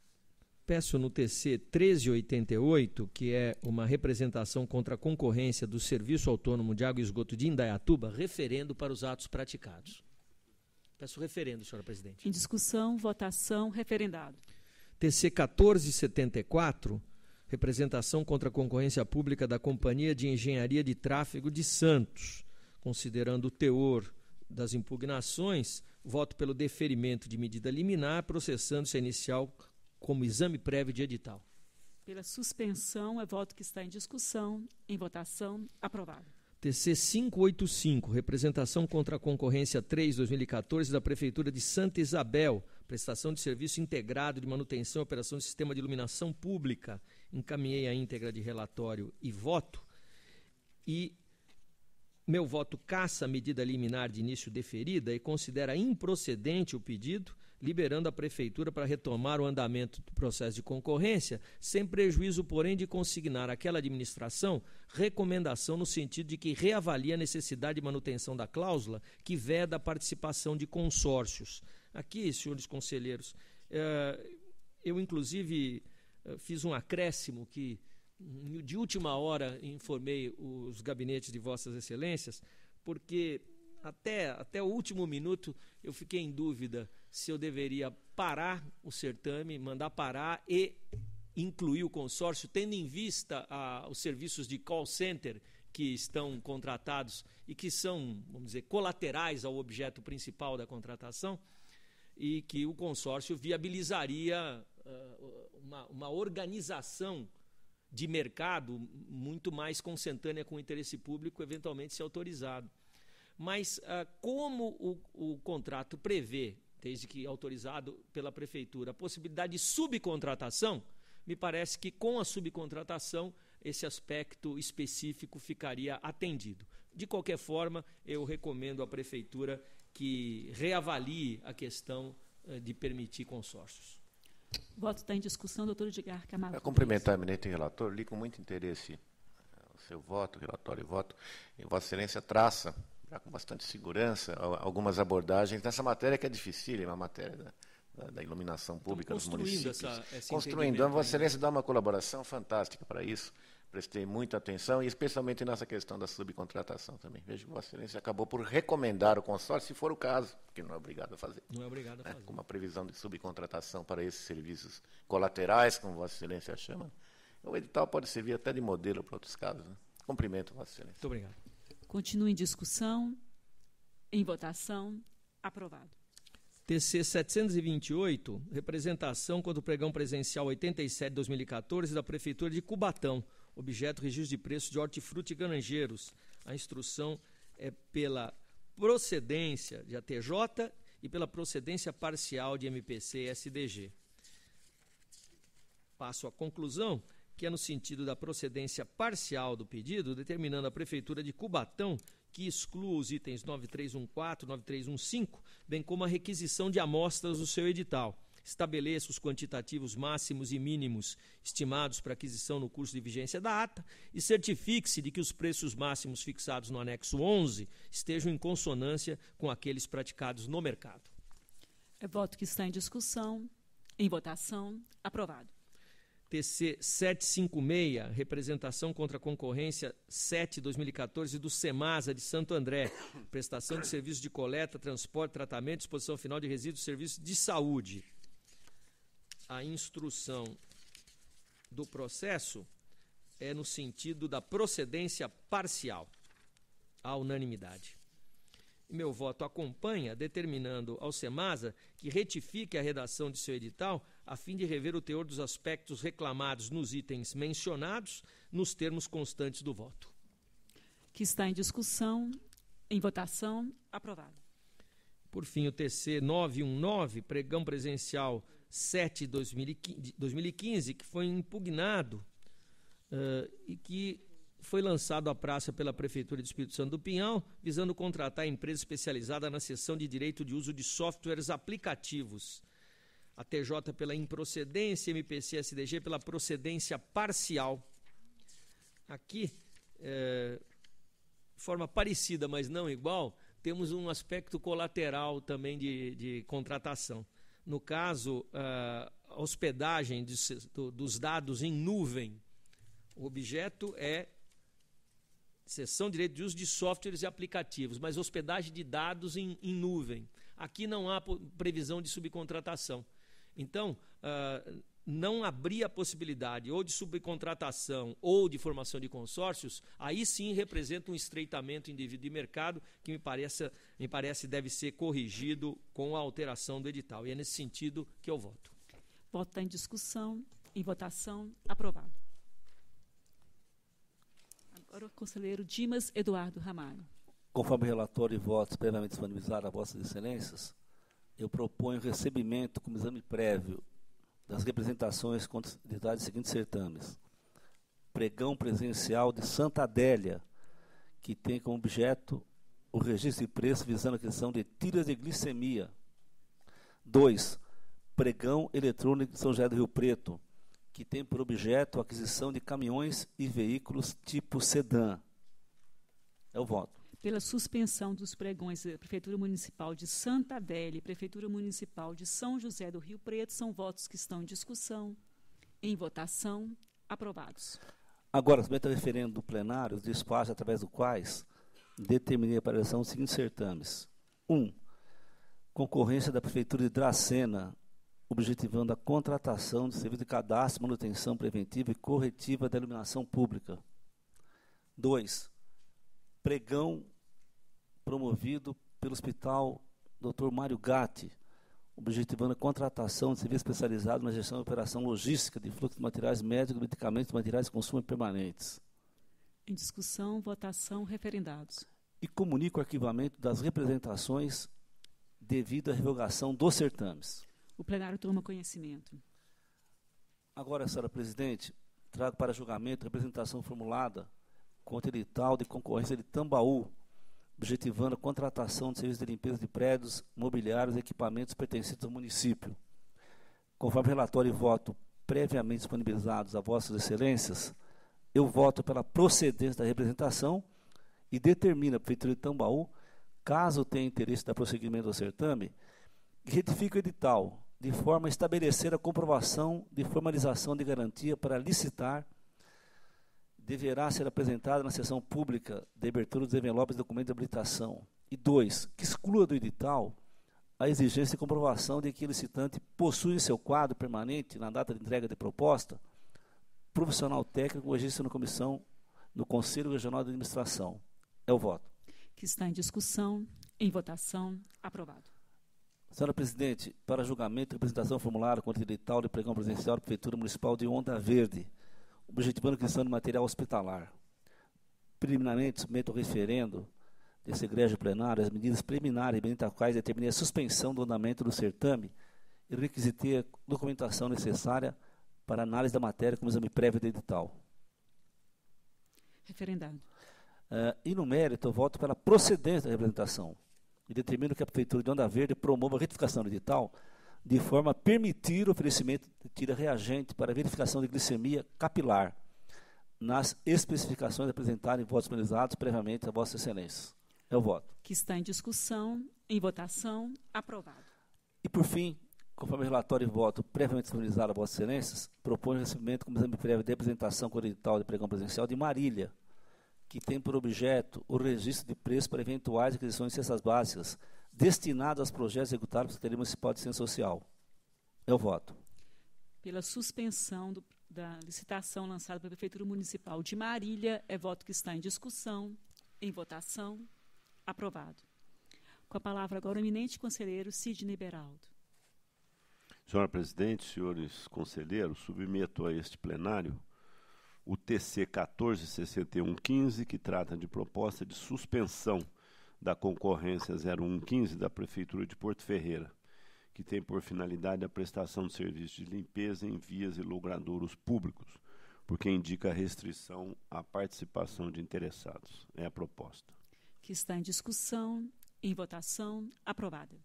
H: Peço no TC 1388, que é uma representação contra a concorrência do Serviço Autônomo de Água e Esgoto de Indaiatuba, referendo para os atos praticados. Peço referendo, senhora presidente.
A: Em discussão, votação, referendado.
H: TC 1474, representação contra a concorrência pública da Companhia de Engenharia de Tráfego de Santos. Considerando o teor das impugnações, voto pelo deferimento de medida liminar, processando-se a inicial como exame prévio de edital.
A: Pela suspensão, é voto que está em discussão, em votação, aprovado.
H: TC 585, representação contra a concorrência 3/2014 da Prefeitura de Santa Isabel, prestação de serviço integrado de manutenção e operação do sistema de iluminação pública. Encaminhei a íntegra de relatório e voto. E meu voto caça a medida liminar de início deferida e considera improcedente o pedido, liberando a Prefeitura para retomar o andamento do processo de concorrência, sem prejuízo, porém, de consignar àquela administração recomendação no sentido de que reavalie a necessidade de manutenção da cláusula que veda a participação de consórcios. Aqui, senhores conselheiros, eu, inclusive, fiz um acréscimo que, de última hora, informei os gabinetes de Vossas Excelências, porque até o último minuto eu fiquei em dúvida se eu deveria parar o certame, mandar parar e incluir o consórcio, tendo em vista os serviços de call center que estão contratados e que são, vamos dizer, colaterais ao objeto principal da contratação, e que o consórcio viabilizaria uma organização de mercado muito mais consentânea com o interesse público, eventualmente se autorizado. Mas como o contrato prevê, desde que autorizado pela Prefeitura, a possibilidade de subcontratação, me parece que com a subcontratação esse aspecto específico ficaria atendido. De qualquer forma, eu recomendo à Prefeitura que reavalie a questão de permitir consórcios.
A: O voto está em discussão, doutor Edgar Camargo.
D: Para cumprimentar o eminente relator, li com muito interesse eu voto, relatório e voto, e Vossa Excelência traça, já com bastante segurança, algumas abordagens nessa matéria que é dificílima, a matéria da iluminação pública dos municípios. Construindo. Vossa Excelência dá uma colaboração fantástica para isso. Prestei muita atenção, e especialmente nessa questão da subcontratação também. Vejo que Vossa Excelência acabou por recomendar o consórcio, se for o caso, porque não é obrigado a fazer.
H: Não é obrigado a fazer.
D: Com uma previsão de subcontratação para esses serviços colaterais, como Vossa Excelência chama. O edital pode servir até de modelo para outros casos. Né? Cumprimento, Vossa Excelência.
H: Muito obrigado.
A: Continua em discussão. Em votação. Aprovado.
H: TC 728, representação contra o pregão presencial 87/2014 da Prefeitura de Cubatão. Objeto, registro de preços de hortifruti e granjeiros. A instrução é pela procedência de ATJ e pela procedência parcial de MPC e SDG. Passo à conclusão, que é no sentido da procedência parcial do pedido, determinando a Prefeitura de Cubatão que exclua os itens 9314 e 9315, bem como a requisição de amostras do seu edital. Estabeleça os quantitativos máximos e mínimos estimados para aquisição no curso de vigência da ata e certifique-se de que os preços máximos fixados no anexo 11 estejam em consonância com aqueles praticados no mercado.
A: É voto que está em discussão. Em votação. Aprovado.
H: TC 756, representação contra a concorrência 7/2014 do Semasa de Santo André, prestação de serviços de coleta, transporte, tratamento, disposição final de resíduos e serviços de saúde. A instrução do processo é no sentido da procedência parcial, à unanimidade. Meu voto acompanha, determinando ao Semasa que retifique a redação de seu edital a fim de rever o teor dos aspectos reclamados nos itens mencionados nos termos constantes do voto.
A: Que está em discussão, em votação, aprovado.
H: Por fim, o TC 919, pregão presencial 7/2015, que foi impugnado e que foi lançado à praça pela Prefeitura de Espírito Santo do Pinhal, visando contratar a empresa especializada na seção de direito de uso de softwares aplicativos. A TJ pela improcedência, MPC e SDG pela procedência parcial. Aqui, de forma parecida, mas não igual, temos um aspecto colateral também de contratação. No caso, a hospedagem dos dados em nuvem. O objeto é seção de direito de uso de softwares e aplicativos, mas hospedagem de dados em nuvem. Aqui não há previsão de subcontratação. Então, não abrir a possibilidade ou de subcontratação ou de formação de consórcios, aí sim representa um estreitamento indevido de mercado que me parece deve ser corrigido com a alteração do edital. E é nesse sentido que eu voto.
A: Voto está em discussão, em votação, aprovado. Agora o conselheiro Dimas Eduardo Ramalho.
E: Conforme o relatório e votos previamente disponibilizados a Vossas Excelências, eu proponho o recebimento como exame prévio das representações contra os seguintes certames. Pregão presencial de Santa Adélia, que tem como objeto o registro de preço visando a questão de tiras de glicemia. 2. Pregão eletrônico de São José do Rio Preto, que tem por objeto a aquisição de caminhões e veículos tipo sedã. É o voto.
A: Pela suspensão dos pregões da Prefeitura Municipal de Santa Adélia e Prefeitura Municipal de São José do Rio Preto, são votos que estão em discussão, em votação, aprovados.
E: Agora, somente ao referendo do plenário, os despachos através dos quais determinei a paralisação dos seguintes certames. 1. Concorrência da Prefeitura de Dracena, objetivando a contratação de serviço de cadastro, manutenção preventiva e corretiva da iluminação pública. 2. Pregão promovido pelo Hospital Dr. Mário Gatti, objetivando a contratação de serviço especializado na gestão e operação logística de fluxo de materiais médicos, medicamentos e materiais de consumo permanentes.
A: Em discussão, votação, referendados.
E: E comunico o arquivamento das representações devido à revogação dos certames.
A: O plenário toma conhecimento.
E: Agora, senhora presidente, trago para julgamento a representação formulada contra o edital de concorrência de Tambaú, objetivando a contratação de serviços de limpeza de prédios, mobiliários e equipamentos pertencentes ao município. Conforme relatório e voto previamente disponibilizados a Vossas Excelências, eu voto pela procedência da representação e determina a Prefeitura de Tambaú, caso tenha interesse da prosseguimento do certame, retifica o edital, de forma a estabelecer a comprovação de formalização de garantia para licitar, deverá ser apresentada na sessão pública de abertura dos envelopes de documento de habilitação. E 2, que exclua do edital a exigência de comprovação de que o licitante possui em seu quadro permanente, na data de entrega de proposta, profissional técnico ou registro na comissão, no Conselho Regional de Administração. É o voto.
A: Que está em discussão, em votação, aprovado.
E: Senhora Presidente, para julgamento e apresentação formulário contra o edital de pregão presidencial da Prefeitura Municipal de Onda Verde, objetivando a aquisição de material hospitalar. Preliminarmente, submeto ao referendo desse egrégio plenário as medidas preliminares mediante as quais determinei a suspensão do andamento do certame e requisitei a documentação necessária para análise da matéria como exame prévio do edital.
A: Referendado.
E: E no mérito, eu voto pela procedência da representação e determino que a Prefeitura de Onda Verde promova a retificação do edital de forma a permitir o oferecimento de tira reagente para verificação de glicemia capilar nas especificações apresentadas em votos finalizados previamente a Vossa Excelência. É o voto.
A: Que está em discussão, em votação, aprovado.
E: E, por fim, conforme o relatório e voto previamente disponibilizado a Vossa Excelências, propõe o recebimento como exame prévio de apresentação com o edital de pregão presencial de Marília, que tem por objeto o registro de preços para eventuais aquisições de cestas básicas destinadas aos projetos executados pela Secretaria Municipal de Ciência Social. É o voto.
A: Pela suspensão da licitação lançada pela Prefeitura Municipal de Marília, é voto que está em discussão, em votação, aprovado. Com a palavra agora o eminente conselheiro Sidney Beraldo.
F: Senhora Presidente, senhores conselheiros, submeto a este plenário o TC 146115, que trata de proposta de suspensão da concorrência 0115 da Prefeitura de Porto Ferreira, que tem por finalidade a prestação de serviços de limpeza em vias e logradouros públicos, porque indica restrição à participação de interessados. É a proposta.
A: Que está em discussão, em votação, aprovada.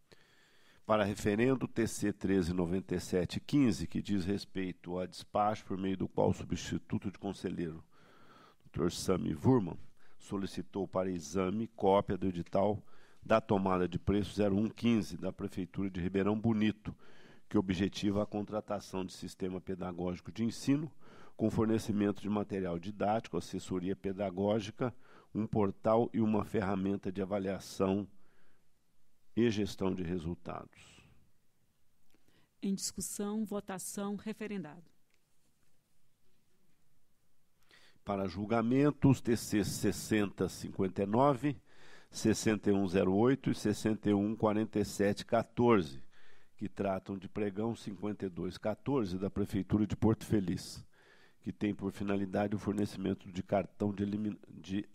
F: Para referendo TC 139715, que diz respeito a despacho por meio do qual o substituto de conselheiro, Dr. Sami Wurman, solicitou para exame cópia do edital da tomada de preço 0115 da Prefeitura de Ribeirão Bonito, que objetiva a contratação de sistema pedagógico de ensino, com fornecimento de material didático, assessoria pedagógica, um portal e uma ferramenta de avaliação e gestão de resultados.
A: Em discussão, votação, referendado.
F: Para julgamentos, TC 6059, 6108 e 614714, que tratam de pregão 5214 da Prefeitura de Porto Feliz, que tem por finalidade o fornecimento de cartão de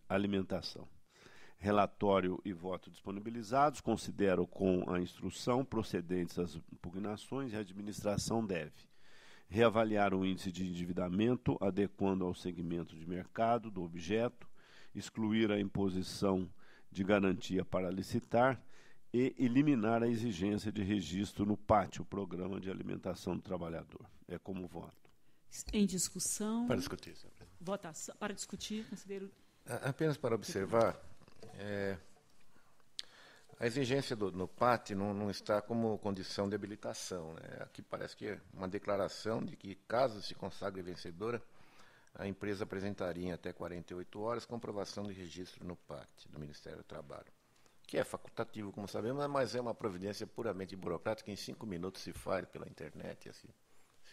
F: alimentação. Relatório e voto disponibilizados, considero com a instrução procedentes as impugnações e a administração deve reavaliar o índice de endividamento, adequando ao segmento de mercado do objeto, excluir a imposição de garantia para licitar e eliminar a exigência de registro no pátio, programa de alimentação do trabalhador. É como voto.
A: Em discussão.
D: Para discutir, senhor presidente.
A: Votação. Para discutir, conselheiro.
D: Apenas para observar, a exigência no PAT não está como condição de habilitação. Né? Aqui parece que é uma declaração de que, caso se consagre vencedora, a empresa apresentaria em até 48 horas comprovação de registro no PAT do Ministério do Trabalho, que é facultativo, como sabemos, mas é uma providência puramente burocrática, em 5 minutos se faz pela internet, esse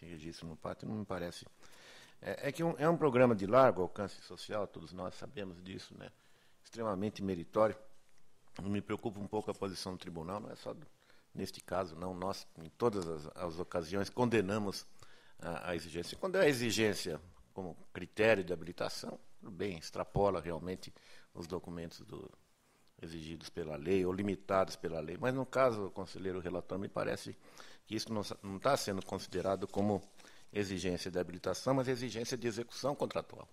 D: registro no PAT, não me parece. É que é um programa de largo alcance social, todos nós sabemos disso, né? Extremamente meritório. Me preocupa um pouco a posição do tribunal, não é só neste caso, não. Nós, em todas as ocasiões, condenamos a exigência. Quando é a exigência como critério de habilitação, tudo bem, extrapola realmente os documentos exigidos pela lei ou limitados pela lei. Mas no caso, o conselheiro relator, me parece que isso não está sendo considerado como exigência de habilitação, mas exigência de execução contratual.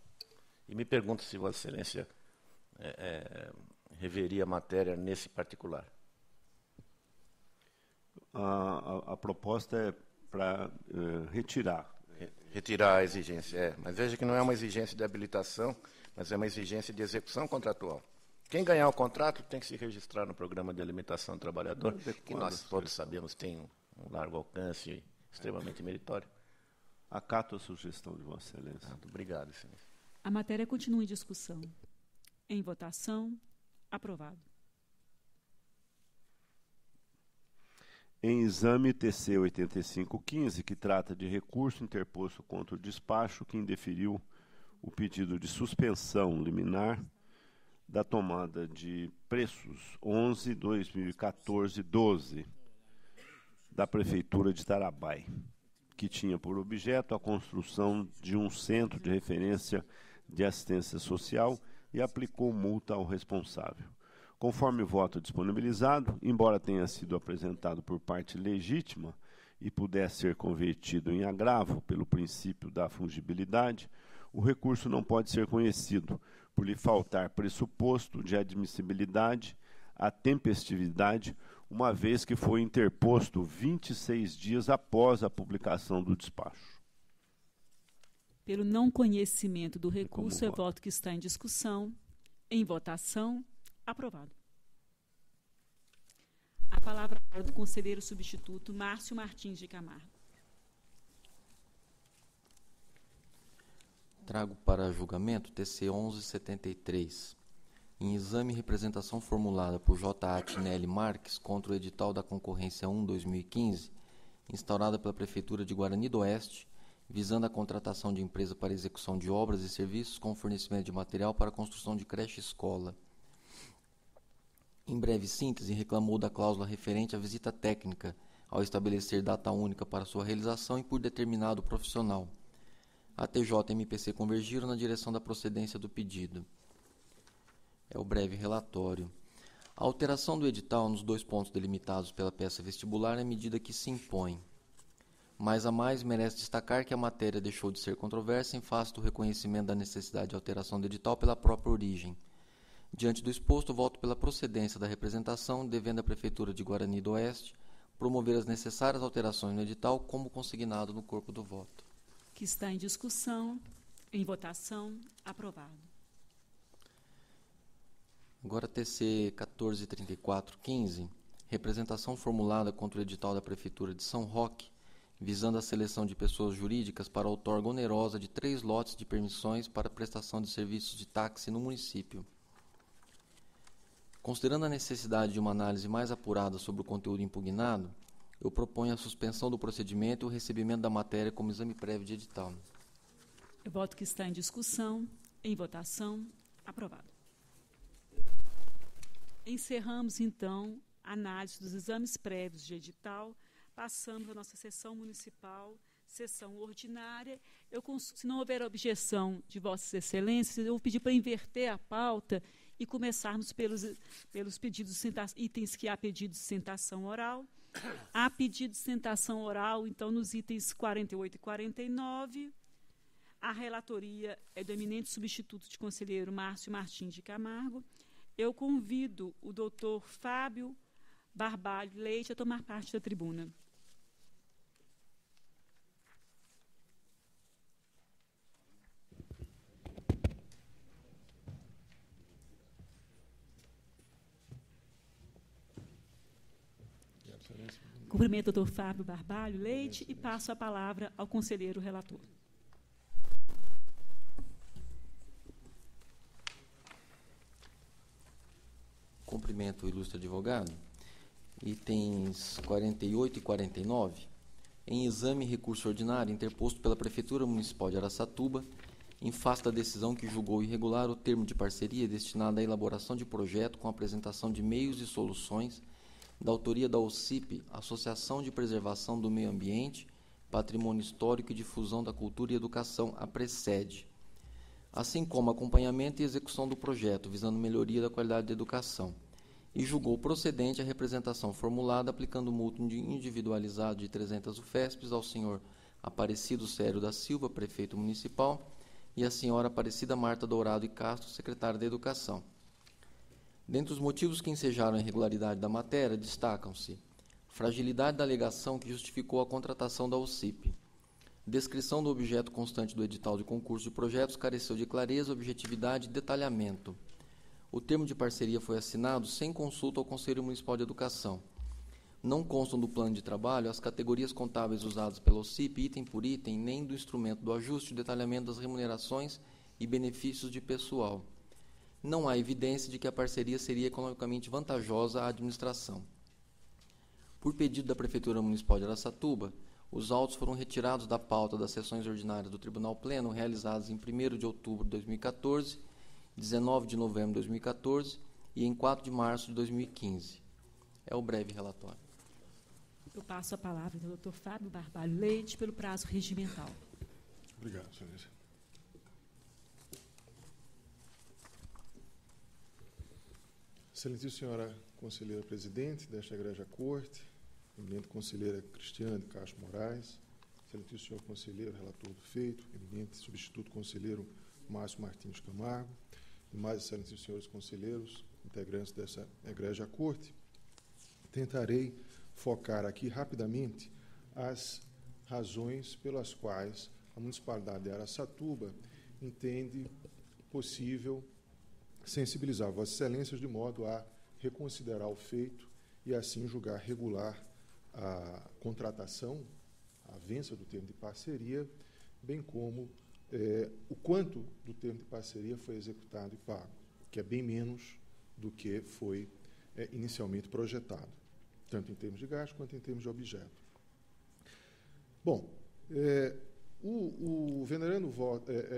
D: E me pergunto se Vossa Excelência reveria a matéria nesse particular.
F: A proposta é para retirar
D: Retirar a exigência, mas veja que não é uma exigência de habilitação, mas é uma exigência de execução contratual. Quem ganhar o contrato tem que se registrar no programa de alimentação do trabalhador, que nós todos sabemos tem um largo alcance e extremamente meritório.
F: Acato a sugestão de Vossa Excelência.
D: Muito obrigado, senhor.
A: A matéria continua em discussão. Em votação, aprovado.
F: Em exame, TC 8515, que trata de recurso interposto contra o despacho que indeferiu o pedido de suspensão liminar da tomada de preços 11/2014-12 da Prefeitura de Tarabai, que tinha por objeto a construção de um centro de referência de assistência social e aplicou multa ao responsável. Conforme o voto disponibilizado, embora tenha sido apresentado por parte legítima e pudesse ser convertido em agravo pelo princípio da fungibilidade, o recurso não pode ser conhecido, por lhe faltar pressuposto de admissibilidade à tempestividade, uma vez que foi interposto 26 dias após a publicação do despacho.
A: Pelo não conhecimento do recurso, é voto que está em discussão. Em votação, aprovado. A palavra é do conselheiro substituto Márcio Martins de Camargo.
G: Trago para julgamento TC 1173. Em exame e representação formulada por J.A. Tinelli Marques contra o edital da concorrência 1/2015, instaurada pela Prefeitura de Guarani do Oeste, visando a contratação de empresa para execução de obras e serviços com fornecimento de material para a construção de creche e escola. Em breve síntese, reclamou da cláusula referente à visita técnica, ao estabelecer data única para sua realização e por determinado profissional. A TJ e MPC convergiram na direção da procedência do pedido. É o breve relatório. A alteração do edital nos 2 pontos delimitados pela peça vestibular é medida que se impõe. Mais a mais, merece destacar que a matéria deixou de ser controversa em face do reconhecimento da necessidade de alteração do edital pela própria origem. Diante do exposto, voto pela procedência da representação, devendo a Prefeitura de Guarani do Oeste promover as necessárias alterações no edital, como consignado no corpo do voto.
A: Que está em discussão, em votação, aprovado.
G: Agora, TC 143415, representação formulada contra o edital da Prefeitura de São Roque, visando a seleção de pessoas jurídicas para a outorga onerosa de 3 lotes de permissões para prestação de serviços de táxi no município. Considerando a necessidade de uma análise mais apurada sobre o conteúdo impugnado, eu proponho a suspensão do procedimento e o recebimento da matéria como exame prévio de edital.
A: Eu voto que está em discussão, em votação, aprovado. Encerramos, então, a análise dos exames prévios de edital. Passamos à nossa sessão municipal, sessão ordinária. Se não houver objeção de Vossas Excelências, eu vou pedir para inverter a pauta e começarmos pelos pedidos de itens que há pedido de sustentação oral. Há pedido de sustentação oral, então, nos itens 48 e 49. A relatoria é do eminente substituto de conselheiro Márcio Martins de Camargo. Eu convido o doutor Fábio Barbalho Leite a tomar parte da tribuna. Cumprimento o doutor Fábio Barbalho Leite e passo a palavra ao conselheiro relator.
G: Cumprimento o ilustre advogado. Itens 48 e 49. Em exame e recurso ordinário interposto pela Prefeitura Municipal de Araçatuba, em face da decisão que julgou irregular o termo de parceria destinado à elaboração de projeto com apresentação de meios e soluções da autoria da OCIP, Associação de Preservação do Meio Ambiente, Patrimônio Histórico e Difusão da Cultura e Educação, a PRECED, assim como acompanhamento e execução do projeto, visando melhoria da qualidade da educação, e julgou procedente a representação formulada aplicando multa individualizada de 300 UFESPs ao senhor Aparecido Sério da Silva, prefeito municipal, e à senhora Aparecida Marta Dourado e Castro, secretária da Educação. Dentre os motivos que ensejaram a irregularidade da matéria, destacam-se fragilidade da alegação que justificou a contratação da OCIP, Descrição do objeto constante do edital de concurso de projetos careceu de clareza, objetividade e detalhamento. O termo de parceria foi assinado sem consulta ao Conselho Municipal de Educação. Não constam do plano de trabalho as categorias contábeis usadas pelo OCIP, item por item, nem do instrumento do ajuste e detalhamento das remunerações e benefícios de pessoal. Não há evidência de que a parceria seria economicamente vantajosa à administração. Por pedido da Prefeitura Municipal de Araçatuba, os autos foram retirados da pauta das sessões ordinárias do Tribunal Pleno, realizadas em 1º de outubro de 2014, 19 de novembro de 2014 e em 4 de março de 2015. É o breve relatório.
A: Eu passo a palavra ao Dr. Fábio Barbalho Leite pelo prazo regimental.
I: Obrigado, Excelência. Excelentíssima senhora conselheira presidente desta egrégia corte, eminente conselheira Cristiane de Castro Moraes, excelentíssimo senhor conselheiro relator do feito, eminente substituto conselheiro Márcio Martins Camargo, demais excelentíssimos senhores conselheiros, integrantes dessa egrégia corte, tentarei focar aqui rapidamente as razões pelas quais a municipalidade de Araçatuba entende possível sensibilizar Vossas Excelências de modo a reconsiderar o feito e assim julgar regular a contratação, a avença do termo de parceria, bem como o quanto do termo de parceria foi executado e pago, que é bem menos do que foi inicialmente projetado, tanto em termos de gasto quanto em termos de objeto. Bom, o venerando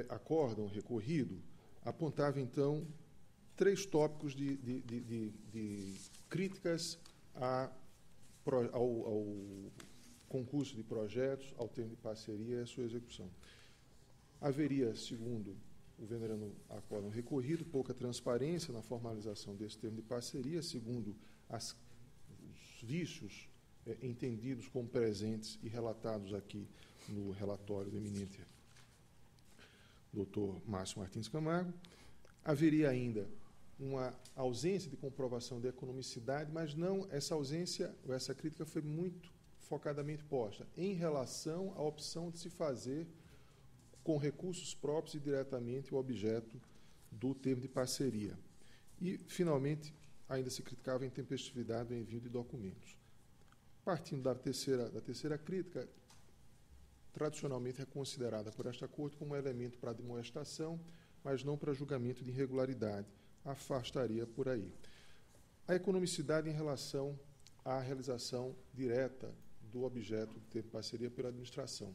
I: acórdão recorrido apontava, então, 3 tópicos de críticas ao concurso de projetos, ao termo de parceria e à sua execução. Haveria, segundo o venerando acórdão recorrido, pouca transparência na formalização desse termo de parceria, segundo os vícios entendidos como presentes e relatados aqui no relatório do eminente doutor Márcio Martins Camargo. Haveria ainda uma ausência de comprovação de economicidade, mas não essa ausência, ou essa crítica foi muito focadamente posta em relação à opção de se fazer com recursos próprios e diretamente o objeto do termo de parceria. E, finalmente, ainda se criticava a intempestividade do envio de documentos. Partindo da terceira crítica, tradicionalmente é considerada por esta Corte como elemento para demonstração, mas não para julgamento de irregularidade. Afastaria por aí. A economicidade em relação à realização direta do objeto do termo de parceria pela administração.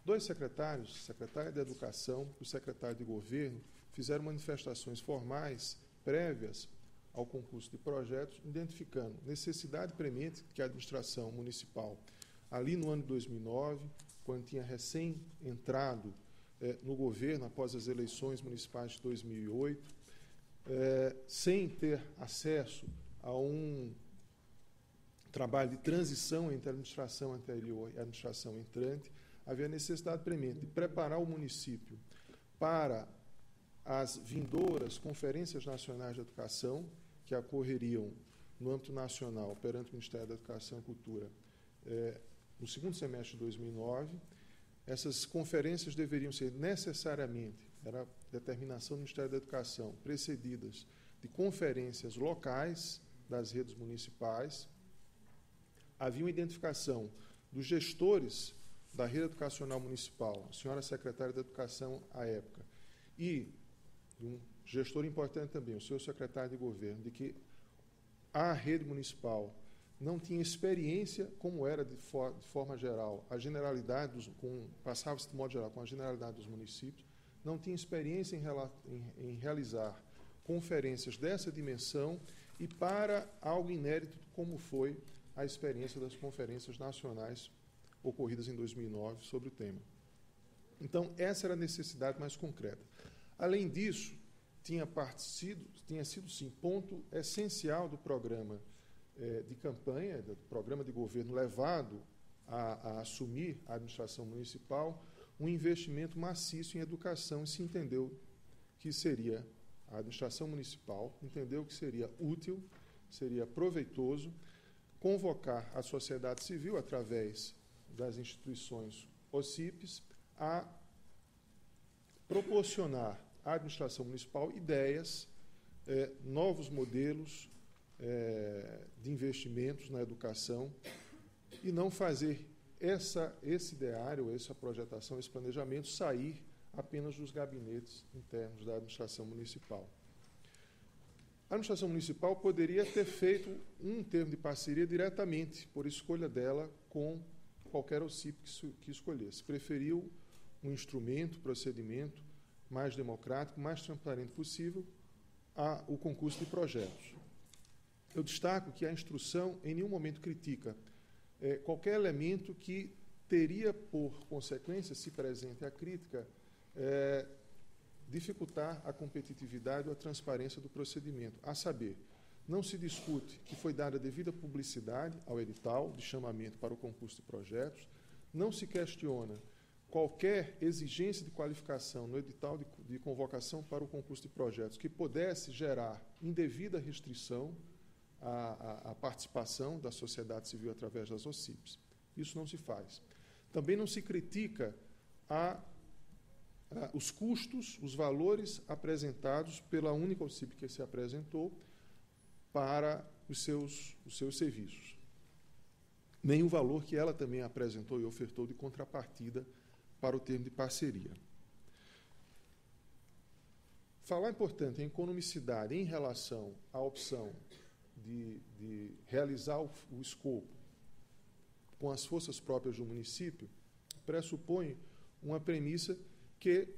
I: 2 secretários, o secretário de Educação e o secretário de Governo, fizeram manifestações formais prévias ao concurso de projetos, identificando necessidade premente que a administração municipal, ali no ano de 2009, quando tinha recém-entrado no governo após as eleições municipais de 2008, sem ter acesso a um trabalho de transição entre a administração anterior e a administração entrante, havia necessidade premente de preparar o município para as vindouras conferências nacionais de educação, que ocorreriam no âmbito nacional perante o Ministério da Educação e Cultura no segundo semestre de 2009. Essas conferências deveriam ser necessariamente, era a determinação do Ministério da Educação, precedidas de conferências locais das redes municipais. Havia uma identificação dos gestores da rede educacional municipal, a senhora secretária da Educação à época, e um gestor importante também, o senhor secretário de Governo, de que a rede municipal não tinha experiência, como era de forma geral, a generalidade, passava-se de modo geral com a generalidade dos municípios, não tinha experiência em realizar conferências dessa dimensão e para algo inédito, como foi a experiência das conferências nacionais ocorridas em 2009 sobre o tema. Então, essa era a necessidade mais concreta. Além disso, tinha sido, sim, ponto essencial do programa de campanha, do programa de governo levado a assumir a administração municipal, um investimento maciço em educação, e se entendeu que seria, a administração municipal entendeu que seria útil, seria proveitoso, convocar a sociedade civil, através das instituições OCIPs a proporcionar à administração municipal ideias, novos modelos de investimentos na educação e não fazer esse ideário, essa projetação, esse planejamento sair apenas dos gabinetes internos da administração municipal. A administração municipal poderia ter feito um termo de parceria diretamente, por escolha dela, com qualquer OCIP que escolhesse. Preferiu um instrumento, procedimento mais democrático, mais transparente possível, o concurso de projetos. Eu destaco que a instrução em nenhum momento critica qualquer elemento que teria por consequência, se presente a crítica, dificultar a competitividade ou a transparência do procedimento. A saber, não se discute que foi dada devida publicidade ao edital de chamamento para o concurso de projetos, não se questiona qualquer exigência de qualificação no edital de convocação para o concurso de projetos que pudesse gerar indevida restrição à participação da sociedade civil através das OCIPs. Isso não se faz. Também não se critica os custos, os valores apresentados pela única OCIP que se apresentou para os seus serviços. Nem o valor que ela também apresentou e ofertou de contrapartida para o termo de parceria. Falar, portanto, em economicidade em relação à opção de realizar o escopo com as forças próprias do município pressupõe uma premissa que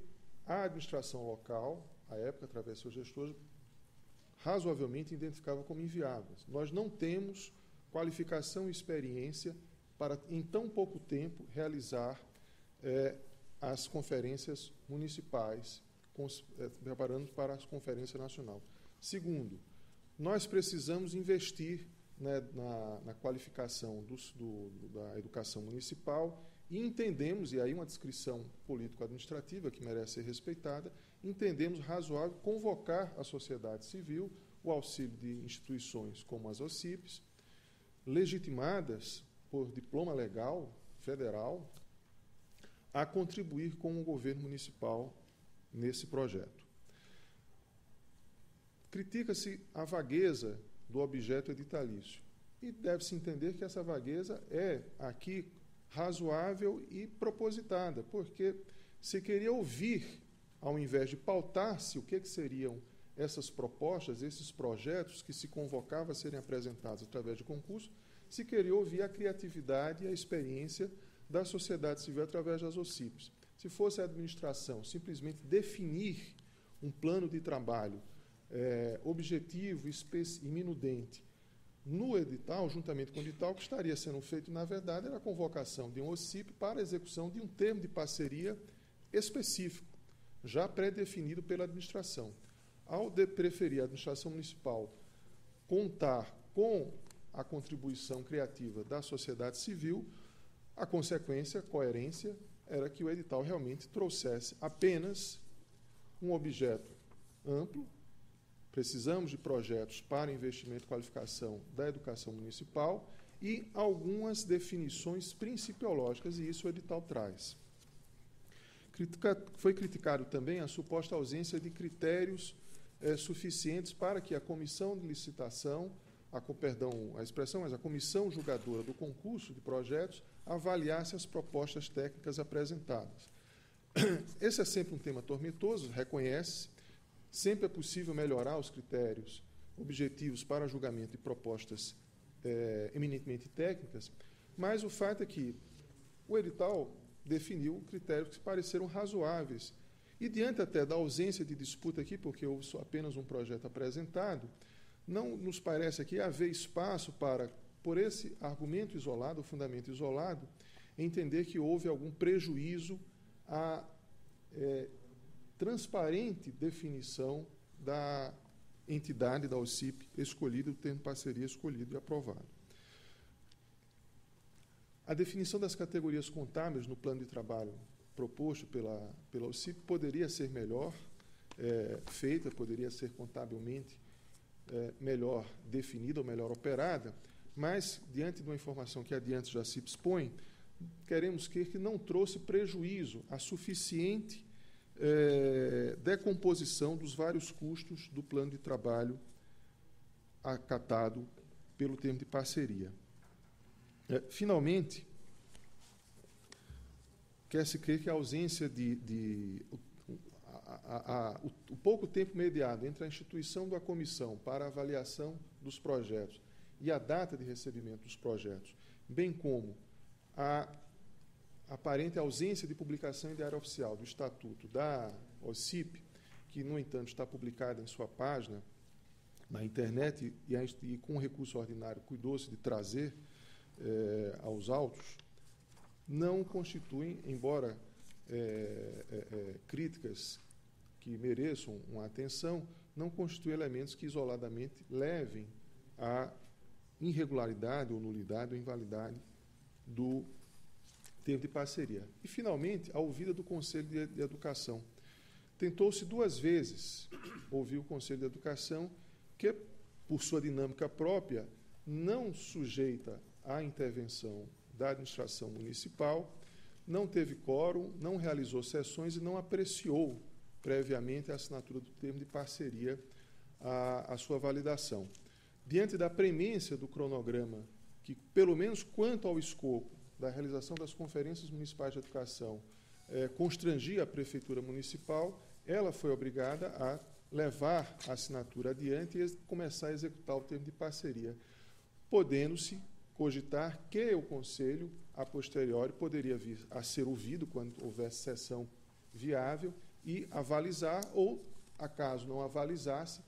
I: a administração local, à época, através de seus gestores, razoavelmente identificava como inviáveis. Nós não temos qualificação e experiência para, em tão pouco tempo, realizar as conferências municipais, preparando para as conferências nacionais. Segundo, nós precisamos investir na qualificação da educação municipal e entendemos, e aí uma descrição político-administrativa que merece ser respeitada, entendemos razoável convocar a sociedade civil, o auxílio de instituições como as OCIPs, legitimadas por diploma legal federal, a contribuir com o governo municipal nesse projeto. Critica-se a vagueza do objeto editalício e deve-se entender que essa vagueza é, aqui, razoável e propositada, porque se queria ouvir, ao invés de pautar-se o que seriam essas propostas, esses projetos que se convocava a serem apresentados através de concurso, se queria ouvir a criatividade e a experiência da sociedade civil através das OCIPs. Se fosse a administração simplesmente definir um plano de trabalho objetivo e minudente no edital, juntamente com o edital, o que estaria sendo feito, na verdade, era a convocação de um OCIP para a execução de um termo de parceria específico, já pré-definido pela administração. Ao preferir a administração municipal contar com a contribuição criativa da sociedade civil, a consequência, a coerência, era que o edital realmente trouxesse apenas um objeto amplo. Precisamos de projetos para investimento e qualificação da educação municipal e algumas definições principiológicas, e isso o edital traz. Foi criticado também a suposta ausência de critérios suficientes para que a comissão de licitação, a comissão julgadora do concurso de projetos, avaliasse as propostas técnicas apresentadas. Esse é sempre um tema tormentoso, reconhece. Sempre é possível melhorar os critérios objetivos para julgamento de propostas eminentemente técnicas, mas o fato é que o edital definiu critérios que pareceram razoáveis. E, diante até da ausência de disputa aqui, porque houve só apenas um projeto apresentado, não nos parece aqui haver espaço para, por esse argumento isolado, o fundamento isolado, entender que houve algum prejuízo à transparente definição da entidade da OCIP escolhida, do termo de parceria escolhido e aprovado. A definição das categorias contábeis no plano de trabalho proposto pela OCIP poderia ser melhor feita, poderia ser contabilmente melhor definida ou melhor operada, mas, diante de uma informação que adiante já se expõe, queremos crer que não trouxe prejuízo à suficiente decomposição dos vários custos do plano de trabalho acatado pelo termo de parceria. Finalmente, quer-se crer que a ausência o pouco tempo mediado entre a instituição da comissão para a avaliação dos projetos e a data de recebimento dos projetos, bem como a aparente ausência de publicação em diário oficial do Estatuto da OCIP, que, no entanto, está publicada em sua página na internet e com recurso ordinário cuidou-se de trazer aos autos, não constituem, embora críticas que mereçam uma atenção, não constituem elementos que isoladamente levem à irregularidade ou nulidade ou invalidade do termo de parceria. E, finalmente, a ouvida do Conselho de Educação. Tentou-se 2 vezes ouvir o Conselho de Educação, que, por sua dinâmica própria, não sujeita à intervenção da administração municipal, não teve quórum, não realizou sessões e não apreciou previamente a assinatura do termo de parceria a sua validação. Diante da premência do cronograma, que, pelo menos quanto ao escopo da realização das conferências municipais de educação, constrangia a Prefeitura Municipal, ela foi obrigada a levar a assinatura adiante e começar a executar o termo de parceria, podendo-se cogitar que o Conselho, a posteriori, poderia vir a ser ouvido quando houvesse sessão viável e avalizar, ou, acaso não avalizasse,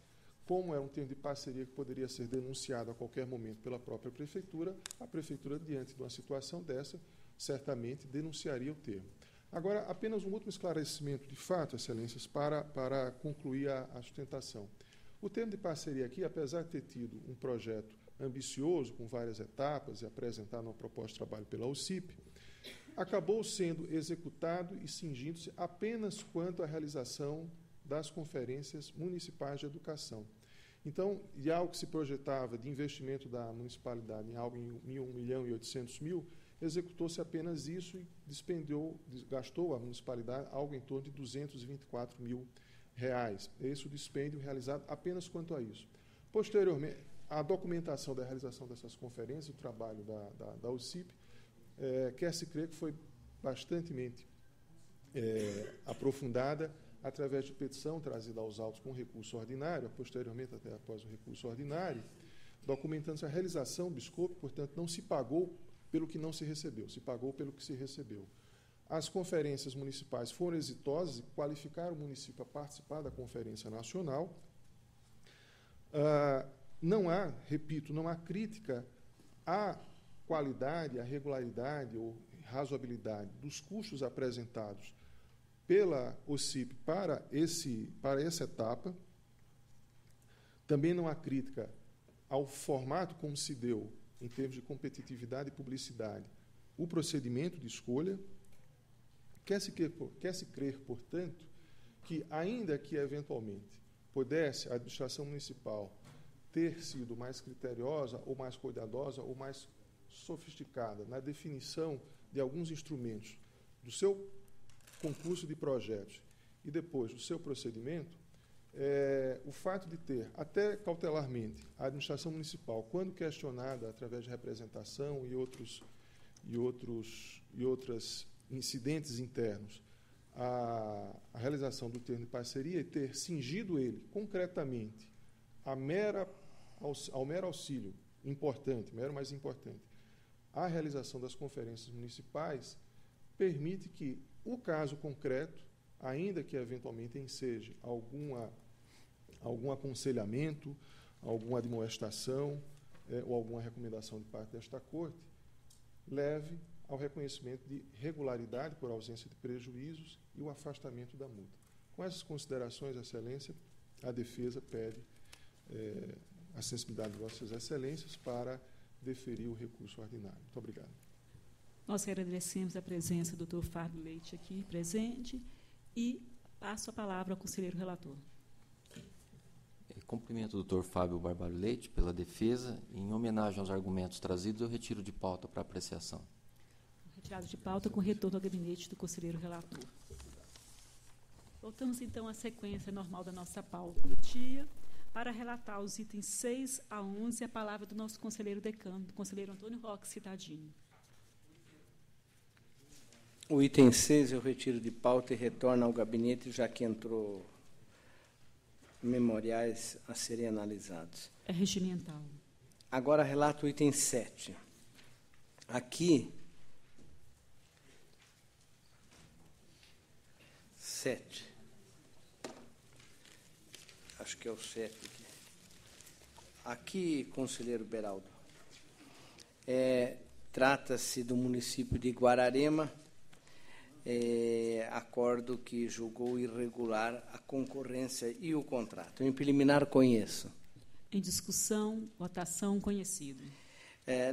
I: como era um termo de parceria que poderia ser denunciado a qualquer momento pela própria Prefeitura, a Prefeitura, diante de uma situação dessa, certamente denunciaria o termo. Agora, apenas um último esclarecimento de fato, Excelências, para concluir a sustentação. O termo de parceria aqui, apesar de ter tido um projeto ambicioso, com várias etapas, e apresentado uma proposta de trabalho pela OCIP, acabou sendo executado e cingindo-se apenas quanto à realização das conferências municipais de educação. Então, de algo que se projetava de investimento da municipalidade em algo em 1.800.000, executou-se apenas isso e gastou a municipalidade algo em torno de R$224 mil. Esse é o dispêndio realizado apenas quanto a isso. Posteriormente, a documentação da realização dessas conferências, o trabalho da OCIP, quer-se crer que foi bastantemente aprofundada através de petição trazida aos autos com recurso ordinário, posteriormente até após o recurso ordinário, documentando-se a realização do escopo, portanto, não se pagou pelo que não se recebeu, se pagou pelo que se recebeu. As conferências municipais foram exitosas e qualificaram o município a participar da Conferência Nacional. Não há, repito, não há crítica à qualidade, à regularidade ou razoabilidade dos custos apresentados pela OCIP para essa etapa. Também não há crítica ao formato como se deu, em termos de competitividade e publicidade, o procedimento de escolha. Quer-se crer, portanto, que, ainda que eventualmente pudesse a administração municipal ter sido mais criteriosa, ou mais cuidadosa, ou mais sofisticada na definição de alguns instrumentos do seu concurso de projetos e depois do seu procedimento, o fato de ter, até cautelarmente, a administração municipal, quando questionada através de representação e outros incidentes internos, a realização do termo de parceria e ter cingido ele concretamente ao mero auxílio importante, mero mais importante, a realização das conferências municipais, permite que o caso concreto, ainda que eventualmente enseje algum aconselhamento, alguma admoestação ou alguma recomendação de parte desta Corte, leve ao reconhecimento de regularidade por ausência de prejuízos e o afastamento da multa. Com essas considerações, Excelência, a defesa pede a sensibilidade de Vossas Excelências para deferir o recurso ordinário. Muito obrigado.
A: Nós agradecemos a presença do Dr. Fábio Leite aqui presente e passo a palavra ao conselheiro relator.
G: Cumprimento o Dr. Fábio Barbalho Leite pela defesa. Em homenagem aos argumentos trazidos, eu retiro de pauta para apreciação.
A: Retirado de pauta com retorno ao gabinete do conselheiro relator. Voltamos, então, à sequência normal da nossa pauta do dia. Para relatar os itens 6 a 11, a palavra do nosso conselheiro decano, do conselheiro Antônio Roque Citadini.
B: O item 6 eu retiro de pauta e retorno ao gabinete, já que entrou memoriais a serem analisados.
A: É regimental.
B: Agora relato o item 7. Aqui, 7. Acho que é o 7 aqui. Aqui, conselheiro Beraldo, trata-se do município de Guararema, acordo que julgou irregular a concorrência e o contrato. Em preliminar, conheço.
A: Em discussão, votação, conhecido.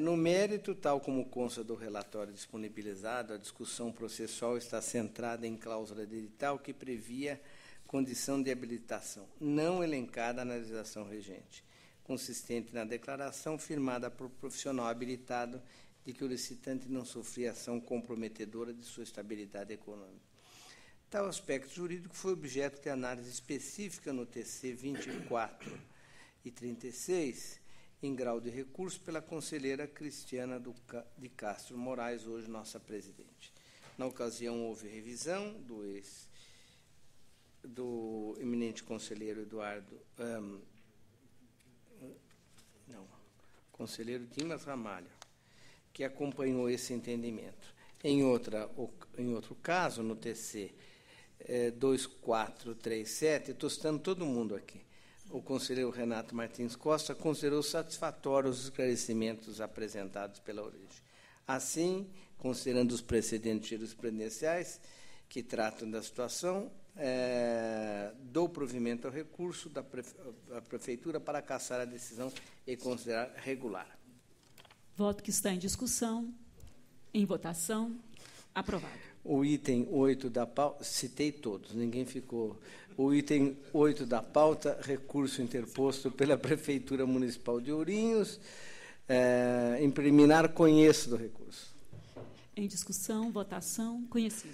B: No mérito, tal como consta do relatório disponibilizado, a discussão processual está centrada em cláusula de edital que previa condição de habilitação, não elencada na legislação regente, consistente na declaração firmada por profissional habilitado de que o licitante não sofria ação comprometedora de sua estabilidade econômica. Tal aspecto jurídico foi objeto de análise específica no TC 24 e 36, em grau de recurso, pela conselheira Cristiana de Castro Moraes, hoje nossa presidente. Na ocasião, houve revisão do eminente conselheiro conselheiro Dimas Ramalho, que acompanhou esse entendimento. Em outro caso, no TC 2437, estou citando todo mundo aqui, o conselheiro Renato Martins Costa considerou satisfatórios os esclarecimentos apresentados pela origem. Assim, considerando os precedentes jurisprudenciais que tratam da situação, dou provimento ao recurso da Prefeitura para cassar a decisão e considerar regular.
A: Voto que está em discussão, em votação, aprovado.
B: O item 8 da pauta, citei todos, ninguém ficou. O item 8 da pauta, recurso interposto pela Prefeitura Municipal de Ourinhos. Em preliminar, conheço do recurso.
A: Em discussão, votação, conhecido.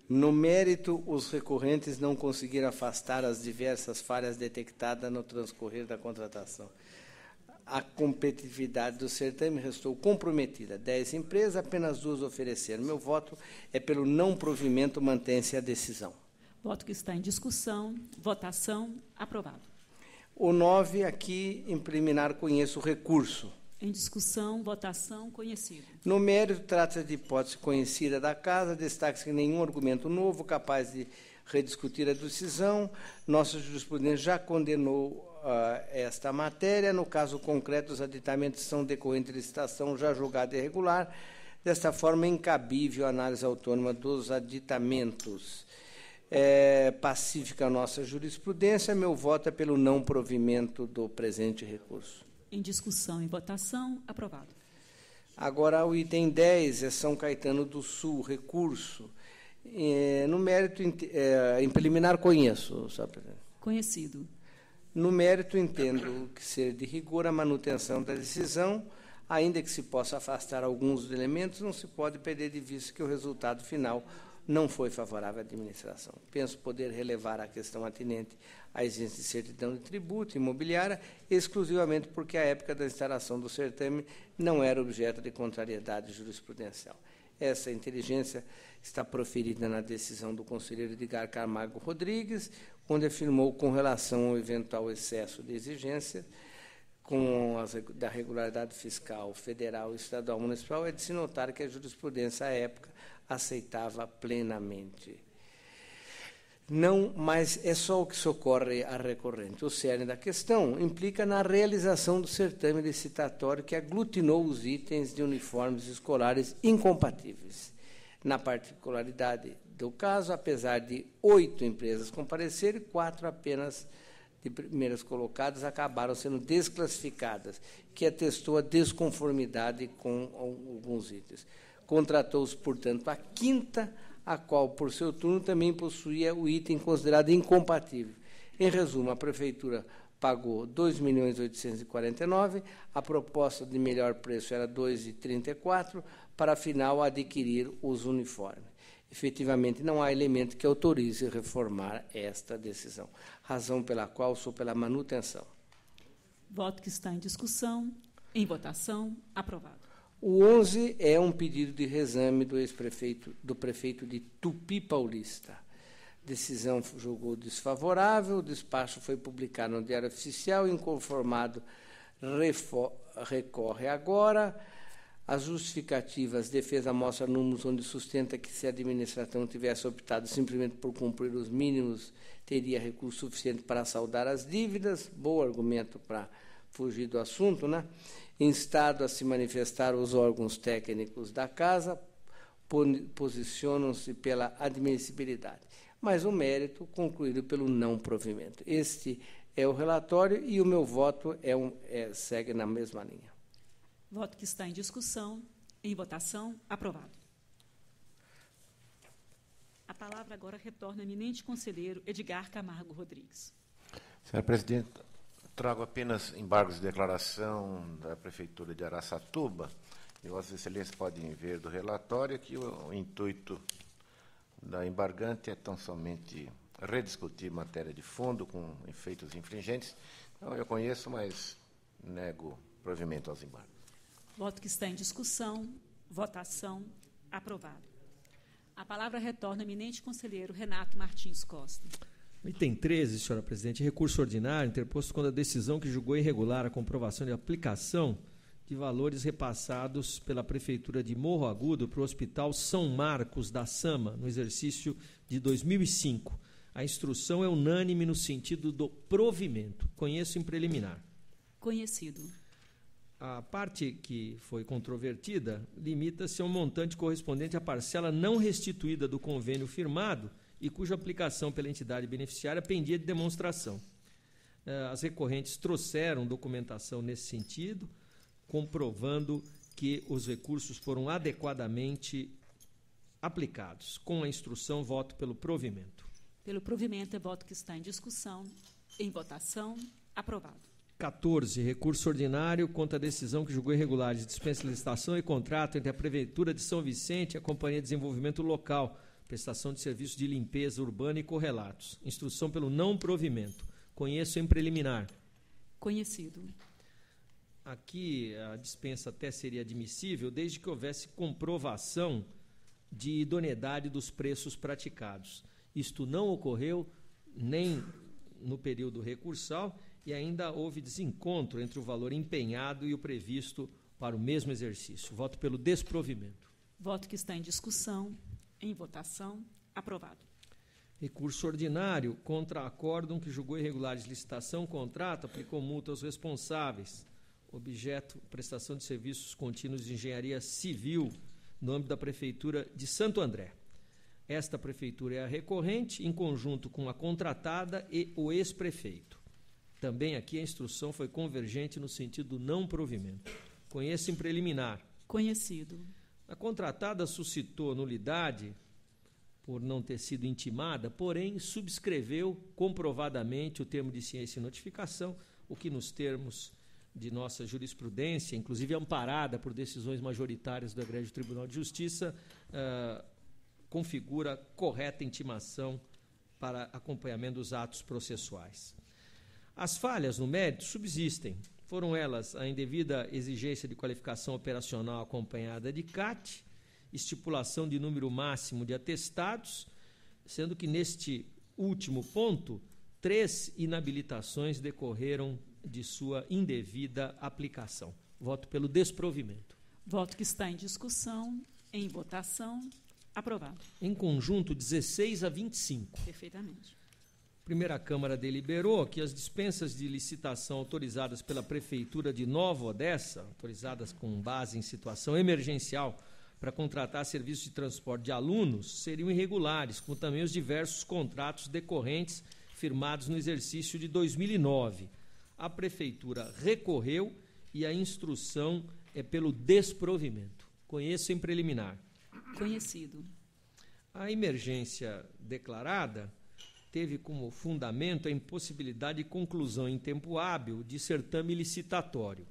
B: No mérito, os recorrentes não conseguiram afastar as diversas falhas detectadas no transcorrer da contratação. A competitividade do certame restou comprometida. 10 empresas, apenas 2 ofereceram. Meu voto é pelo não provimento, mantém-se a decisão.
A: Voto que está em discussão, votação, aprovado.
B: O 9, aqui, em preliminar, conheço o recurso.
A: Em discussão, votação, conhecido.
B: No mérito, trata-se de hipótese conhecida da Casa, destaque-se que nenhum argumento novo capaz de rediscutir a decisão. Nossa jurisprudência já condenou esta matéria. No caso concreto, os aditamentos são decorrentes de licitação já julgada irregular. Desta forma, é incabível a análise autônoma dos aditamentos. Pacífica a nossa jurisprudência. Meu voto é pelo não provimento do presente recurso.
A: Em discussão e votação, aprovado.
B: Agora, o item 10 é São Caetano do Sul, recurso. No mérito, em preliminar, conheço, senhor presidente.
A: Conhecido.
B: No mérito, entendo que ser de rigor a manutenção da decisão, ainda que se possa afastar alguns dos elementos, não se pode perder de vista que o resultado final não foi favorável à administração. Penso poder relevar a questão atinente à exigência de certidão de tributo imobiliária, exclusivamente porque a época da instalação do certame não era objeto de contrariedade jurisprudencial. Essa inteligência está proferida na decisão do conselheiro Edgar Camargo Rodrigues, onde afirmou, com relação ao eventual excesso de exigência da regularidade fiscal federal, estadual, municipal, é de se notar que a jurisprudência à época aceitava plenamente. Não, mas é só o que socorre a recorrente. O cerne da questão implica na realização do certame licitatório que aglutinou os itens de uniformes escolares incompatíveis. Na particularidade do caso, apesar de 8 empresas comparecerem, 4 apenas de primeiras colocadas acabaram sendo desclassificadas, que atestou a desconformidade com alguns itens. Contratou-se, portanto, a quinta, a qual, por seu turno, também possuía o item considerado incompatível. Em resumo, a Prefeitura pagou R$ 2.849.000, a proposta de melhor preço era R$ 2.034, para afinal adquirir os uniformes. Efetivamente, não há elemento que autorize reformar esta decisão, razão pela qual sou pela manutenção.
A: Voto que está em discussão. Em votação. Aprovado.
B: O 11 é um pedido de reexame do prefeito de Tupi Paulista. Decisão julgou desfavorável, o despacho foi publicado no Diário Oficial, inconformado recorre agora. As justificativas, defesa mostra números onde sustenta que se a administração tivesse optado simplesmente por cumprir os mínimos, teria recurso suficiente para saldar as dívidas. Bom argumento para fugir do assunto, né? Instado a se manifestar os órgãos técnicos da Casa, posicionam-se pela admissibilidade, mas o mérito concluído pelo não provimento. Este é o relatório e o meu voto segue na mesma linha.
A: Voto que está em discussão. Em votação. Aprovado. A palavra agora retorna ao eminente conselheiro Edgar Camargo Rodrigues.
D: Senhora Presidente, trago apenas embargos de declaração da Prefeitura de Araçatuba, e Vossas Excelências podem ver do relatório que o intuito da embargante é tão somente rediscutir matéria de fundo com efeitos infringentes. Então, eu conheço, mas nego provimento aos embargos.
A: Voto que está em discussão. Votação. Aprovado. A palavra retorna ao eminente conselheiro Renato Martins Costa.
H: Item 13, senhora presidente, recurso ordinário interposto contra a decisão que julgou irregular a comprovação de aplicação de valores repassados pela Prefeitura de Morro Agudo para o Hospital São Marcos da Sama, no exercício de 2005. A instrução é unânime no sentido do provimento. Conheço em preliminar.
A: Conhecido.
H: A parte que foi controvertida limita-se a um montante correspondente à parcela não restituída do convênio firmado e cuja aplicação pela entidade beneficiária pendia de demonstração. As recorrentes trouxeram documentação nesse sentido, comprovando que os recursos foram adequadamente aplicados. Com a instrução, voto pelo provimento.
A: Pelo provimento, é voto que está em discussão. Em votação. Aprovado.
H: 14, recurso ordinário contra a decisão que julgou irregulares de dispensa de licitação e contrato entre a Prefeitura de São Vicente e a Companhia de Desenvolvimento Local, prestação de serviços de limpeza urbana e correlatos. Instrução pelo não provimento. Conheço em preliminar.
A: Conhecido.
H: Aqui a dispensa até seria admissível desde que houvesse comprovação de idoneidade dos preços praticados. Isto não ocorreu nem no período recursal e ainda houve desencontro entre o valor empenhado e o previsto para o mesmo exercício. Voto pelo desprovimento.
A: Voto que está em discussão. Em votação. Aprovado.
H: Recurso ordinário contra acórdão que julgou irregulares de licitação, contrato, aplicou multa aos responsáveis. Objeto, prestação de serviços contínuos de engenharia civil no âmbito da Prefeitura de Santo André. Esta Prefeitura é a recorrente, em conjunto com a contratada e o ex-prefeito. Também aqui a instrução foi convergente no sentido do não provimento. Conheço em preliminar.
A: Conhecido.
H: A contratada suscitou nulidade por não ter sido intimada, porém subscreveu comprovadamente o termo de ciência e notificação, o que nos termos de nossa jurisprudência, inclusive amparada por decisões majoritárias do Egrégio Tribunal de Justiça, configura correta intimação para acompanhamento dos atos processuais. As falhas no mérito subsistem. Foram elas a indevida exigência de qualificação operacional acompanhada de CAT, estipulação de número máximo de atestados, sendo que neste último ponto, 3 inabilitações decorreram de sua indevida aplicação. Voto pelo desprovimento.
A: Voto que está em discussão. Em votação. Aprovado.
H: Em conjunto, 16 a 25.
A: Perfeitamente.
H: Primeira Câmara deliberou que as dispensas de licitação autorizadas pela Prefeitura de Nova Odessa, autorizadas com base em situação emergencial para contratar serviços de transporte de alunos, seriam irregulares, como também os diversos contratos decorrentes firmados no exercício de 2009. A Prefeitura recorreu e a instrução é pelo desprovimento. Conheço em preliminar.
A: Conhecido.
H: A emergência declarada teve como fundamento a impossibilidade de conclusão em tempo hábil de certame licitatório.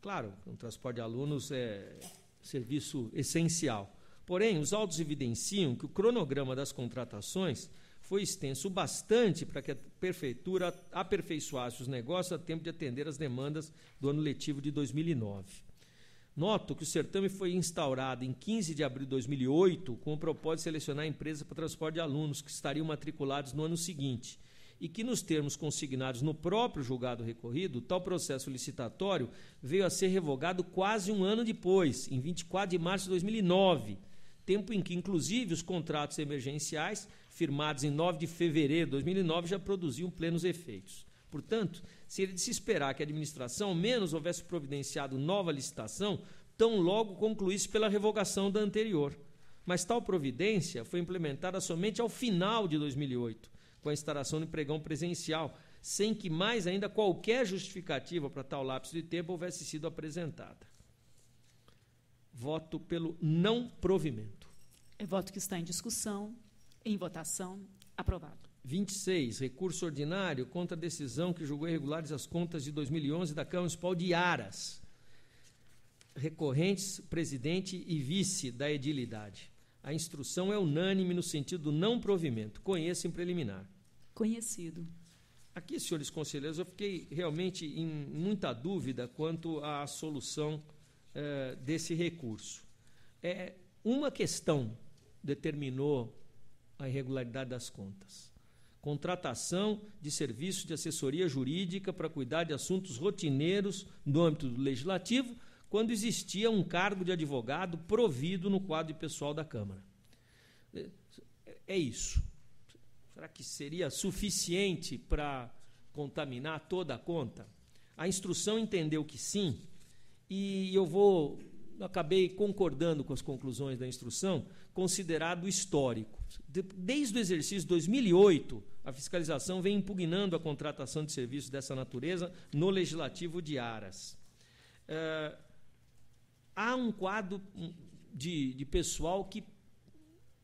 H: Claro, o transporte de alunos é serviço essencial. Porém, os autos evidenciam que o cronograma das contratações foi extenso bastante para que a prefeitura aperfeiçoasse os negócios a tempo de atender às demandas do ano letivo de 2009. Noto que o certame foi instaurado em 15 de abril de 2008 com o propósito de selecionar empresas para transporte de alunos que estariam matriculados no ano seguinte e que, nos termos consignados no próprio julgado recorrido, tal processo licitatório veio a ser revogado quase um ano depois, em 24 de março de 2009, tempo em que, inclusive, os contratos emergenciais, firmados em 9 de fevereiro de 2009, já produziam plenos efeitos. Portanto, seria de se esperar que a administração, ao menos, houvesse providenciado nova licitação, tão logo concluísse pela revogação da anterior. Mas tal providência foi implementada somente ao final de 2008, com a instalação do pregão presencial, sem que mais ainda qualquer justificativa para tal lapso de tempo houvesse sido apresentada. Voto pelo não provimento.
A: É voto que está em discussão. Em votação. Aprovado.
H: 26. Recurso ordinário contra a decisão que julgou irregulares as contas de 2011 da Câmara Municipal de Aras. Recorrentes, presidente e vice da edilidade. A instrução é unânime no sentido do não provimento. Conheça em preliminar.
A: Conhecido.
H: Aqui, senhores conselheiros, eu fiquei realmente em muita dúvida quanto à solução desse recurso. Uma questão determinou a irregularidade das contas. Contratação de serviço de assessoria jurídica para cuidar de assuntos rotineiros no âmbito do legislativo, quando existia um cargo de advogado provido no quadro de pessoal da Câmara. É isso. Será que seria suficiente para contaminar toda a conta? A instrução entendeu que sim, e eu acabei concordando com as conclusões da instrução, considerado histórico. Desde o exercício de 2008, a fiscalização vem impugnando a contratação de serviços dessa natureza no Legislativo de Aras. Há um quadro de pessoal que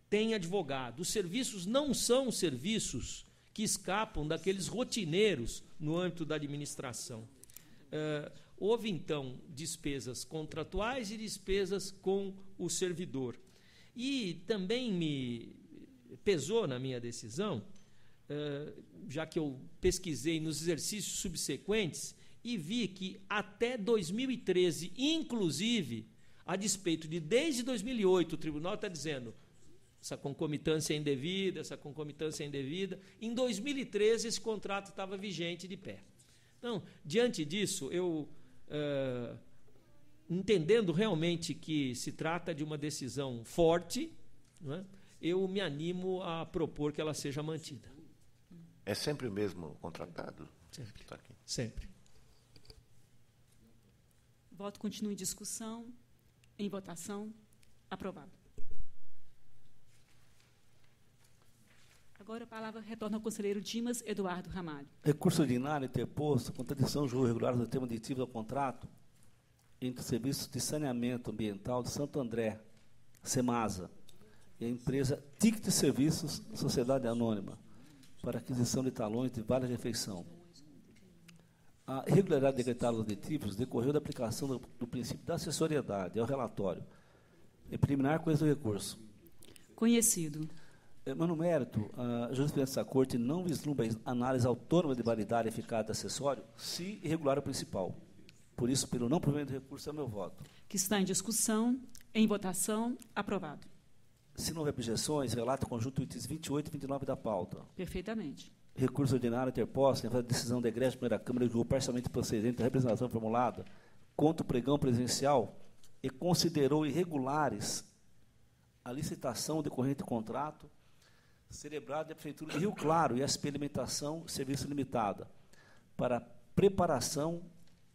H: tem advogado. Os serviços não são serviços que escapam daqueles rotineiros no âmbito da administração. Houve, então, despesas contratuais e despesas com o servidor. E também me pesou na minha decisão, já que eu pesquisei nos exercícios subsequentes e vi que até 2013, inclusive, a despeito de desde 2008, o tribunal está dizendo essa concomitância é indevida, em 2013 esse contrato estava vigente de pé. Então, diante disso, eu, entendendo realmente que se trata de uma decisão forte, não é? Eu me animo a propor que ela seja mantida.
D: É sempre o mesmo contratado?
H: Sempre.
D: Tá aqui.
H: Sempre.
A: O voto continua em discussão. Em votação. Aprovado. Agora a palavra retorna ao conselheiro Dimas Eduardo Ramalho.
E: Recurso ordinário interposto contra a decisão julgo regular do termo aditivo ao contrato entre o Serviço de Saneamento Ambiental de Santo André, SEMASA, e a empresa Ticket Serviços, Sociedade Anônima, para aquisição de talões de vale refeição. A irregularidade decretada nos aditivos decorreu da aplicação do princípio da acessoriedade ao relatório. Em preliminar, conheço o recurso.
A: Conhecido.
E: Mas, no mérito, a jurisprudência da Corte não vislumbra a análise autônoma de validade e eficácia do acessório, se irregular o principal. Por isso, pelo não provimento do recurso, é o meu voto.
A: Que está em discussão. Em votação. Aprovado.
E: Se não houver objeções, relato conjunto itens 28 e 29 da pauta.
A: Perfeitamente.
E: Recurso ordinário interposto em face da decisão da Egrégio de Primeira Câmara julgou parcialmente procedente da representação formulada contra o pregão presencial e considerou irregulares a licitação decorrente do contrato celebrado da Prefeitura de Rio Claro e a experimentação serviço limitada para preparação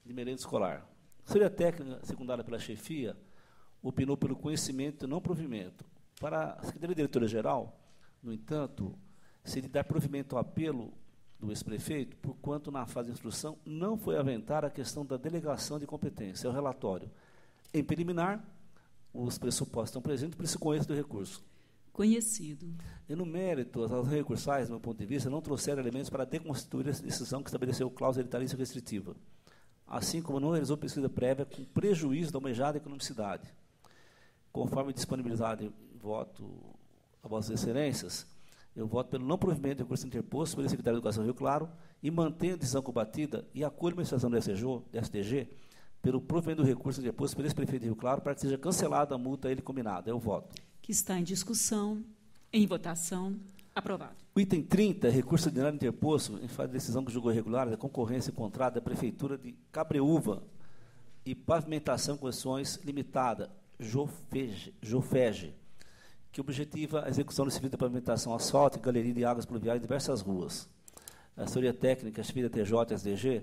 E: de merenda escolar. A assessoria técnica secundária pela chefia opinou pelo conhecimento e não provimento. Para a Secretaria Diretora-Geral, no entanto, se dar provimento ao apelo do ex-prefeito, porquanto na fase de instrução não foi aventar a questão da delegação de competência, é o relatório. Em preliminar, os pressupostos estão presentes, por isso conheço do recurso.
A: Conhecido.
E: E no mérito, as razões recursais, do meu ponto de vista, não trouxeram elementos para deconstituir essa decisão que estabeleceu cláusula editalícia restritiva, assim como não realizou pesquisa prévia com prejuízo da almejada economicidade. Conforme disponibilizado em voto a vossas excelências, eu voto pelo não provimento de recurso interposto pelo secretário de Educação Rio Claro e mantenho a decisão combatida e acolho a administração do STG pelo provimento do recurso interposto pelo ex-prefeito de Rio Claro para que seja cancelada a multa a ele combinada. Eu voto.
A: Que está em discussão, em votação, aprovado.
E: O item 30, recurso ordinário interposto em face de decisão que julgou irregular da concorrência e contrato da Prefeitura de Cabreúva e Pavimentação com Condições Limitada, JOFEG, que objetiva a execução do serviço de pavimentação asfáltica, galeria de águas pluviais em diversas ruas. A assessoria técnica, chefia da TJ e SDG,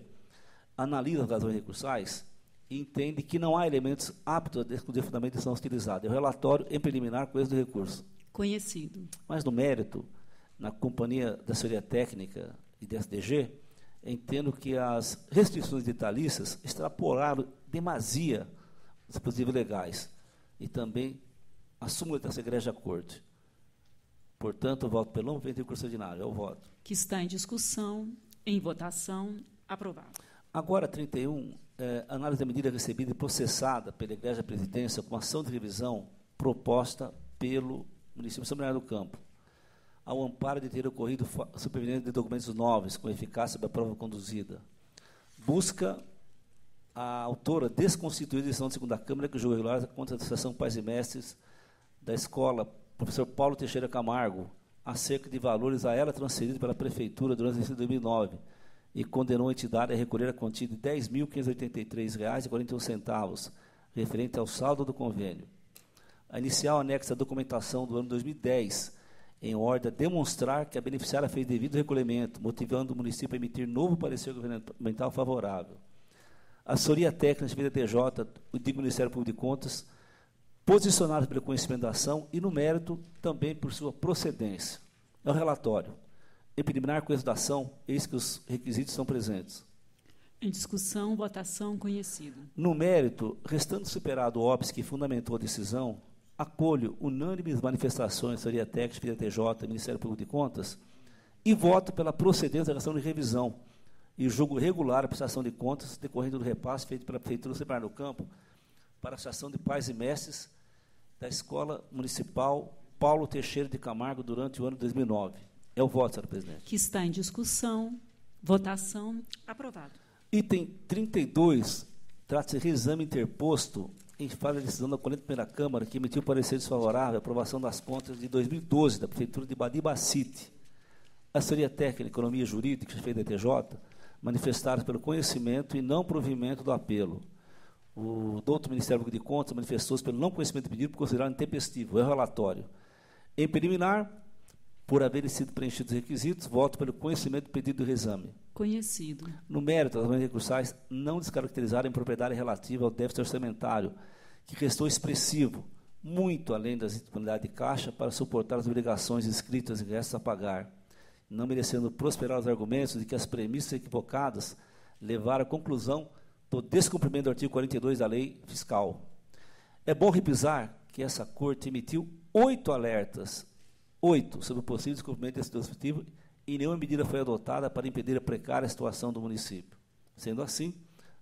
E: analisa as razões recursais e entende que não há elementos aptos a discutir fundamento de decisão utilizada. É o relatório em preliminar com êxito do recurso.
A: Conhecido.
E: Mas no mérito, na companhia da assessoria técnica e da SDG, entendo que as restrições detalhistas extrapolaram demasia os dispositivos legais e também a súmula da Segreja Corte. Portanto, eu voto pelo não provimento de recurso ordinário. Eu voto.
A: Que está em discussão, em votação, aprovado.
E: Agora, 31, análise da medida recebida e processada pela Igreja Presidência com ação de revisão proposta pelo município de São Bernardo do Campo, ao amparo de ter ocorrido superveniência de documentos novos com eficácia da prova conduzida. Busca a autora desconstituir a decisão da segunda Câmara que julga irregular contra a Associação Pais e Mestres da Escola Professor Paulo Teixeira Camargo, acerca de valores a ela transferidos pela Prefeitura durante o exercício de 2009, e condenou a entidade a recolher a quantia de R$ 10.583,41, referente ao saldo do convênio. A inicial anexa à documentação do ano 2010, em ordem a demonstrar que a beneficiária fez devido recolhimento, motivando o município a emitir novo parecer governamental favorável. A assessoria técnica da TJ e do Ministério Público de Contas, posicionados pelo conhecimento da ação e, no mérito, também por sua procedência. É o relatório. Em preliminar com êxito da ação, eis que os requisitos são presentes.
A: Em discussão, votação, conhecido.
E: No mérito, restando superado o óbice que fundamentou a decisão, acolho unânimes manifestações da assessoria técnica da TJ e Ministério Público de Contas e voto pela procedência da ação de revisão e julgo regular a prestação de contas decorrendo do repasse feito pela Prefeitura de São Bernardo do Campo para a Associação de Pais e Mestres da Escola Municipal Paulo Teixeira de Camargo durante o ano 2009. É o voto, senhora presidente.
A: Que está em discussão, votação, aprovado.
E: Item 32, trata-se de reexame interposto em face da decisão da 41ª Câmara, que emitiu parecer desfavorável à aprovação das contas de 2012 da Prefeitura de Badibacite. A assessoria técnica, economia e jurídica, chefe da TJ, manifestaram pelo conhecimento e não provimento do apelo. O doutor Ministério Público de Contas manifestou-se pelo não conhecimento do pedido por considerar intempestivo. É o relatório. Em preliminar, por haverem sido preenchidos os requisitos, voto pelo conhecimento do pedido do reexame.
A: Conhecido.
E: No mérito, as razões recursais não descaracterizaram a impropriedade relativa ao déficit orçamentário, que restou expressivo, muito além das disponibilidades de caixa, para suportar as obrigações escritas e restos a pagar, não merecendo prosperar os argumentos de que as premissas equivocadas levaram à conclusão do descumprimento do artigo 42 da lei fiscal. É bom repisar que essa Corte emitiu 8 alertas, 8, sobre o possível descumprimento desse dispositivo, e nenhuma medida foi adotada para impedir a precária situação do município. Sendo assim,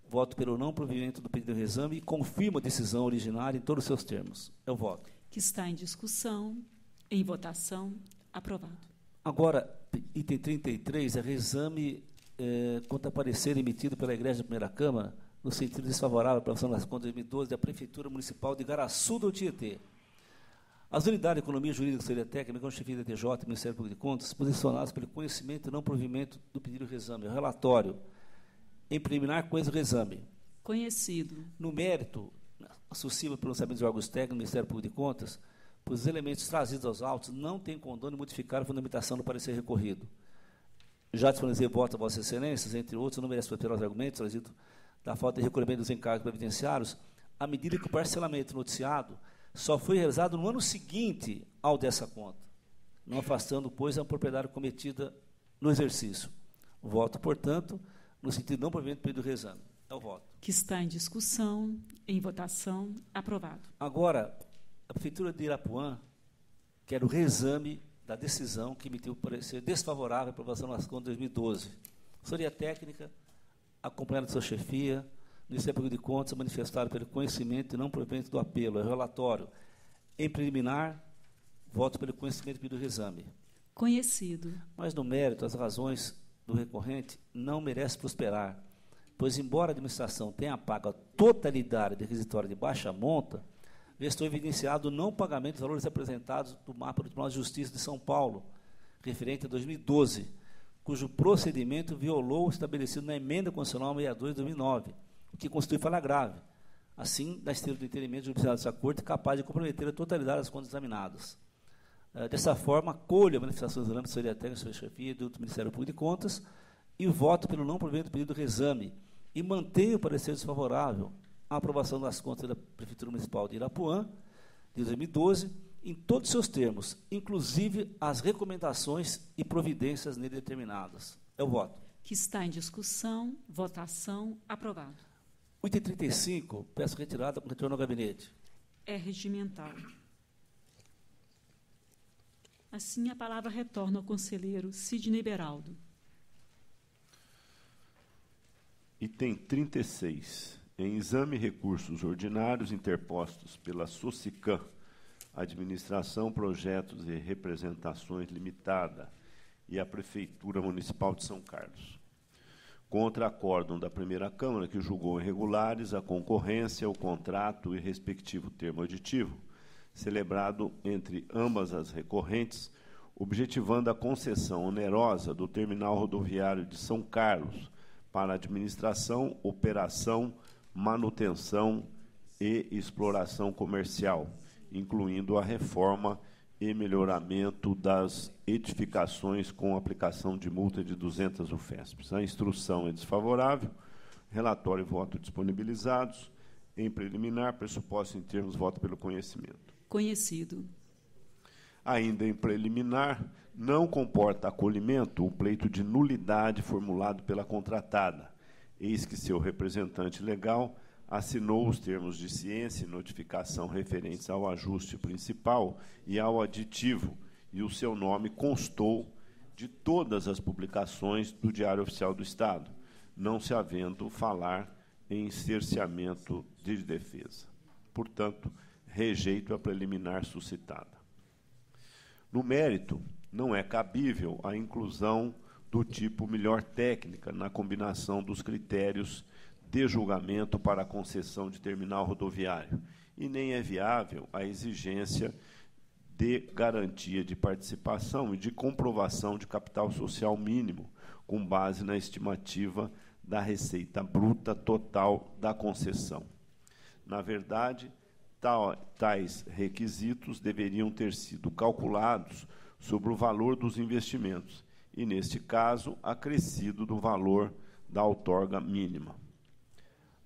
E: voto pelo não provimento do pedido de reexame e confirmo a decisão originária em todos os seus termos. Eu voto.
A: Que está em discussão, em votação, aprovado.
E: Agora, item 33, é reexame quanto a parecer emitido pela Igreja da Primeira Câmara, no sentido desfavorável à aprovação das contas de 2012 da Prefeitura Municipal de Garaçu do Tietê. As unidades de economia jurídica e assessoria técnica, com chefia da TJ e Ministério Público de Contas, posicionadas pelo conhecimento e não provimento do pedido de reexame. O relatório, em preliminar, com êxito do reexame.
A: Conhecido.
E: No mérito, acessível pelo pronunciamento dos órgãos técnicos do Ministério Público de Contas, pois os elementos trazidos aos autos não têm condão de modificar a fundamentação do parecer recorrido. Já disponibilizei voto a Vossas Excelências, entre outros, não merece prosperar os argumentos trazidos da falta de recolhimento dos encargos previdenciários, à medida que o parcelamento noticiado só foi realizado no ano seguinte ao dessa conta, não afastando, pois, a propriedade cometida no exercício. Voto, portanto, no sentido não provimento do pedido de reexame. É o voto.
A: Que está em discussão, em votação, aprovado.
E: Agora, a Prefeitura de Irapuã que era o reexame da decisão que emitiu o parecer desfavorável à aprovação das contas de 2012. Assessoria técnica, acompanhada de sua chefia, o Ministério Público de Contas manifestaram pelo conhecimento e não provimento do apelo. É relatório. Em preliminar, voto pelo conhecimento e pedido de reexame.
A: Conhecido.
E: Mas, no mérito, as razões do recorrente não merecem prosperar, pois, embora a administração tenha pago a totalidade do requisitório de baixa monta, estou evidenciado o não pagamento dos valores apresentados do mapa do Tribunal de Justiça de São Paulo, referente a 2012, cujo procedimento violou o estabelecido na Emenda Constitucional 62 de 2009, o que constitui falha grave, assim, da esteira do entendimento judicial dessa Corte, capaz de comprometer a totalidade das contas examinadas. Dessa forma, acolho a manifestação do exame de assessoria técnica, sua chefia do Ministério Público de Contas e voto pelo não provimento do pedido de reexame e mantenho o parecer desfavorável à aprovação das contas da Prefeitura Municipal de Irapuã, de 2012, em todos os seus termos, inclusive as recomendações e providências nele determinadas. É o voto.
A: Que está em discussão, votação, aprovado.
E: 8h35, peço retirada com retorno ao gabinete.
A: É regimental. Assim, a palavra retorna ao conselheiro Sidney Beraldo.
F: Item 36. Em exame recursos ordinários interpostos pela SOCICAM, Administração, Projetos e Representações Limitada, e a Prefeitura Municipal de São Carlos. Contra acórdão da primeira Câmara, que julgou irregulares a concorrência, o contrato e respectivo termo aditivo, celebrado entre ambas as recorrentes, objetivando a concessão onerosa do terminal rodoviário de São Carlos para administração, operação, manutenção e exploração comercial, incluindo a reforma e melhoramento das edificações com aplicação de multa de 200 UFESPs. A instrução é desfavorável, relatório e voto disponibilizados. Em preliminar, pressuposto em termos, voto pelo conhecimento.
A: Conhecido.
F: Ainda em preliminar, não comporta acolhimento o pleito de nulidade formulado pela contratada, eis que seu representante legal assinou os termos de ciência e notificação referentes ao ajuste principal e ao aditivo, e o seu nome constou de todas as publicações do Diário Oficial do Estado, não se havendo falar em cerceamento de defesa. Portanto, rejeito a preliminar suscitada. No mérito, não é cabível a inclusão do tipo melhor técnica na combinação dos critérios de julgamento para a concessão de terminal rodoviário, e nem é viável a exigência de garantia de participação e de comprovação de capital social mínimo, com base na estimativa da receita bruta total da concessão. Na verdade, tais requisitos deveriam ter sido calculados sobre o valor dos investimentos, e, neste caso, acrescido do valor da outorga mínima.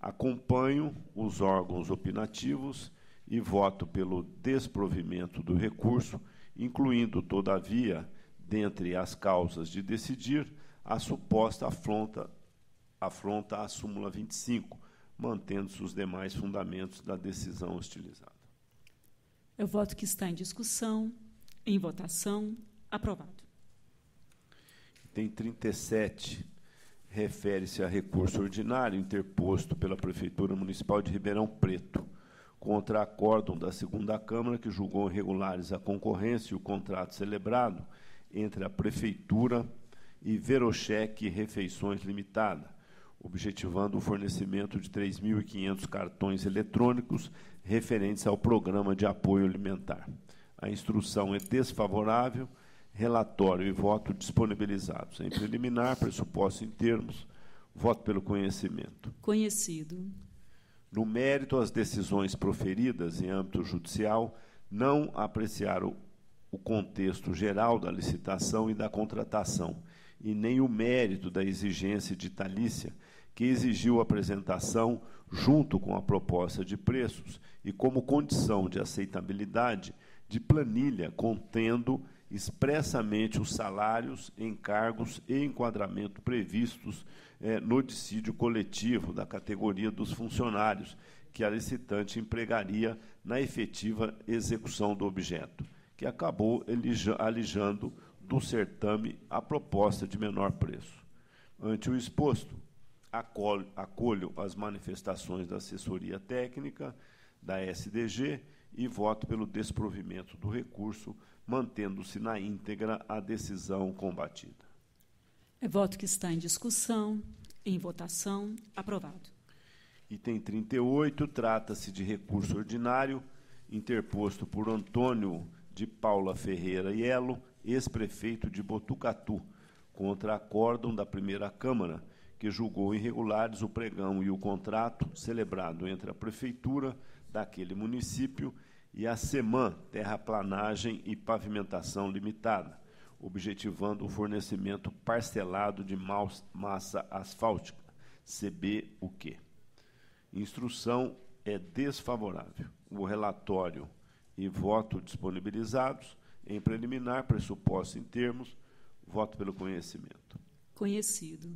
F: Acompanho os órgãos opinativos e voto pelo desprovimento do recurso, incluindo, todavia, dentre as causas de decidir, a suposta afronta à súmula 25, mantendo-se os demais fundamentos da decisão hostilizada.
A: É o voto que está em discussão, em votação, aprovado.
F: Item 37. Refere-se a recurso ordinário interposto pela Prefeitura Municipal de Ribeirão Preto contra acórdão da segunda Câmara, que julgou irregulares a concorrência e o contrato celebrado entre a Prefeitura e Verocheque Refeições Limitada, objetivando o fornecimento de 3.500 cartões eletrônicos referentes ao Programa de Apoio Alimentar. A instrução é desfavorável, relatório e voto disponibilizados. Em preliminar, pressuposto em termos, voto pelo conhecimento.
A: Conhecido.
F: No mérito, as decisões proferidas em âmbito judicial não apreciaram o contexto geral da licitação e da contratação, e nem o mérito da exigência ditalícia, que exigiu a apresentação, junto com a proposta de preços, e como condição de aceitabilidade, de planilha contendo expressamente os salários, encargos e enquadramento previstos no dissídio coletivo da categoria dos funcionários que a licitante empregaria na efetiva execução do objeto, que acabou alijando do certame a proposta de menor preço. Ante o exposto, acolho as manifestações da assessoria técnica da SDG e voto pelo desprovimento do recurso, mantendo-se na íntegra a decisão combatida.
A: É voto que está em discussão, em votação, aprovado.
F: Item 38, trata-se de recurso ordinário interposto por Antônio de Paula Ferreira Ielo, ex-prefeito de Botucatu, contra acórdão da primeira Câmara, que julgou irregulares o pregão e o contrato celebrado entre a Prefeitura daquele município e a SEMAN, Terraplanagem e Pavimentação Limitada, objetivando o fornecimento parcelado de massa asfáltica, CBUQ. Instrução é desfavorável. O relatório e voto disponibilizados. Em preliminar, pressuposto em termos, voto pelo conhecimento.
A: Conhecido.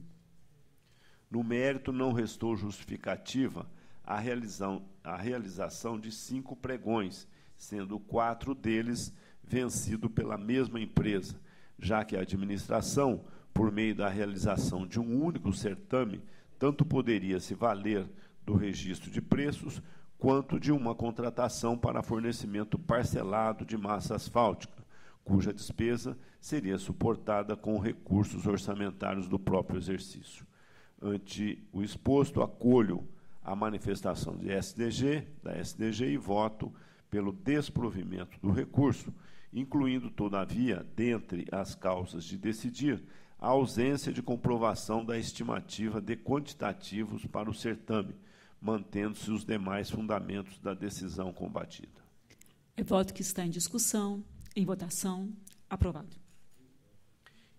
F: No mérito, não restou justificativa a realização de 5 pregões, sendo 4 deles vencidos pela mesma empresa, já que a administração, por meio da realização de um único certame, tanto poderia se valer do registro de preços, quanto de uma contratação para fornecimento parcelado de massa asfáltica, cuja despesa seria suportada com recursos orçamentários do próprio exercício. Ante o exposto, acolho a manifestação da SDG e voto pelo desprovimento do recurso, incluindo, todavia, dentre as causas de decidir, a ausência de comprovação da estimativa de quantitativos para o certame, mantendo-se os demais fundamentos da decisão combatida.
A: É voto que está em discussão, em votação, aprovado.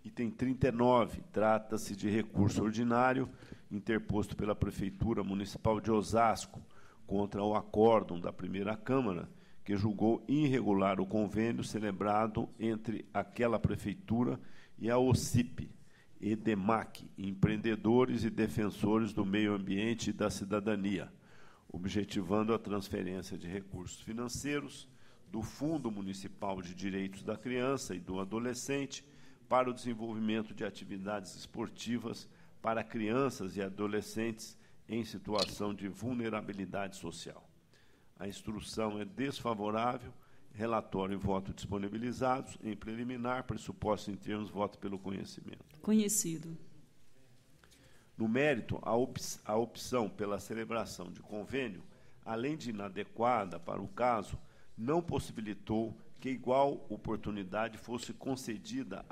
F: Item 39, trata-se de recurso ordinário interposto pela Prefeitura Municipal de Osasco contra o acórdão da primeira Câmara, que julgou irregular o convênio celebrado entre aquela Prefeitura e a OCIP, EDEMAC, Empreendedores e Defensores do Meio Ambiente e da Cidadania, objetivando a transferência de recursos financeiros do Fundo Municipal de Direitos da Criança e do Adolescente para o desenvolvimento de atividades esportivas para crianças e adolescentes em situação de vulnerabilidade social. A instrução é desfavorável. Relatório e voto disponibilizados. Em preliminar, pressuposto em termos, voto pelo conhecimento.
A: Conhecido.
F: No mérito, a opção pela celebração de convênio, além de inadequada para o caso, não possibilitou que igual oportunidade fosse concedida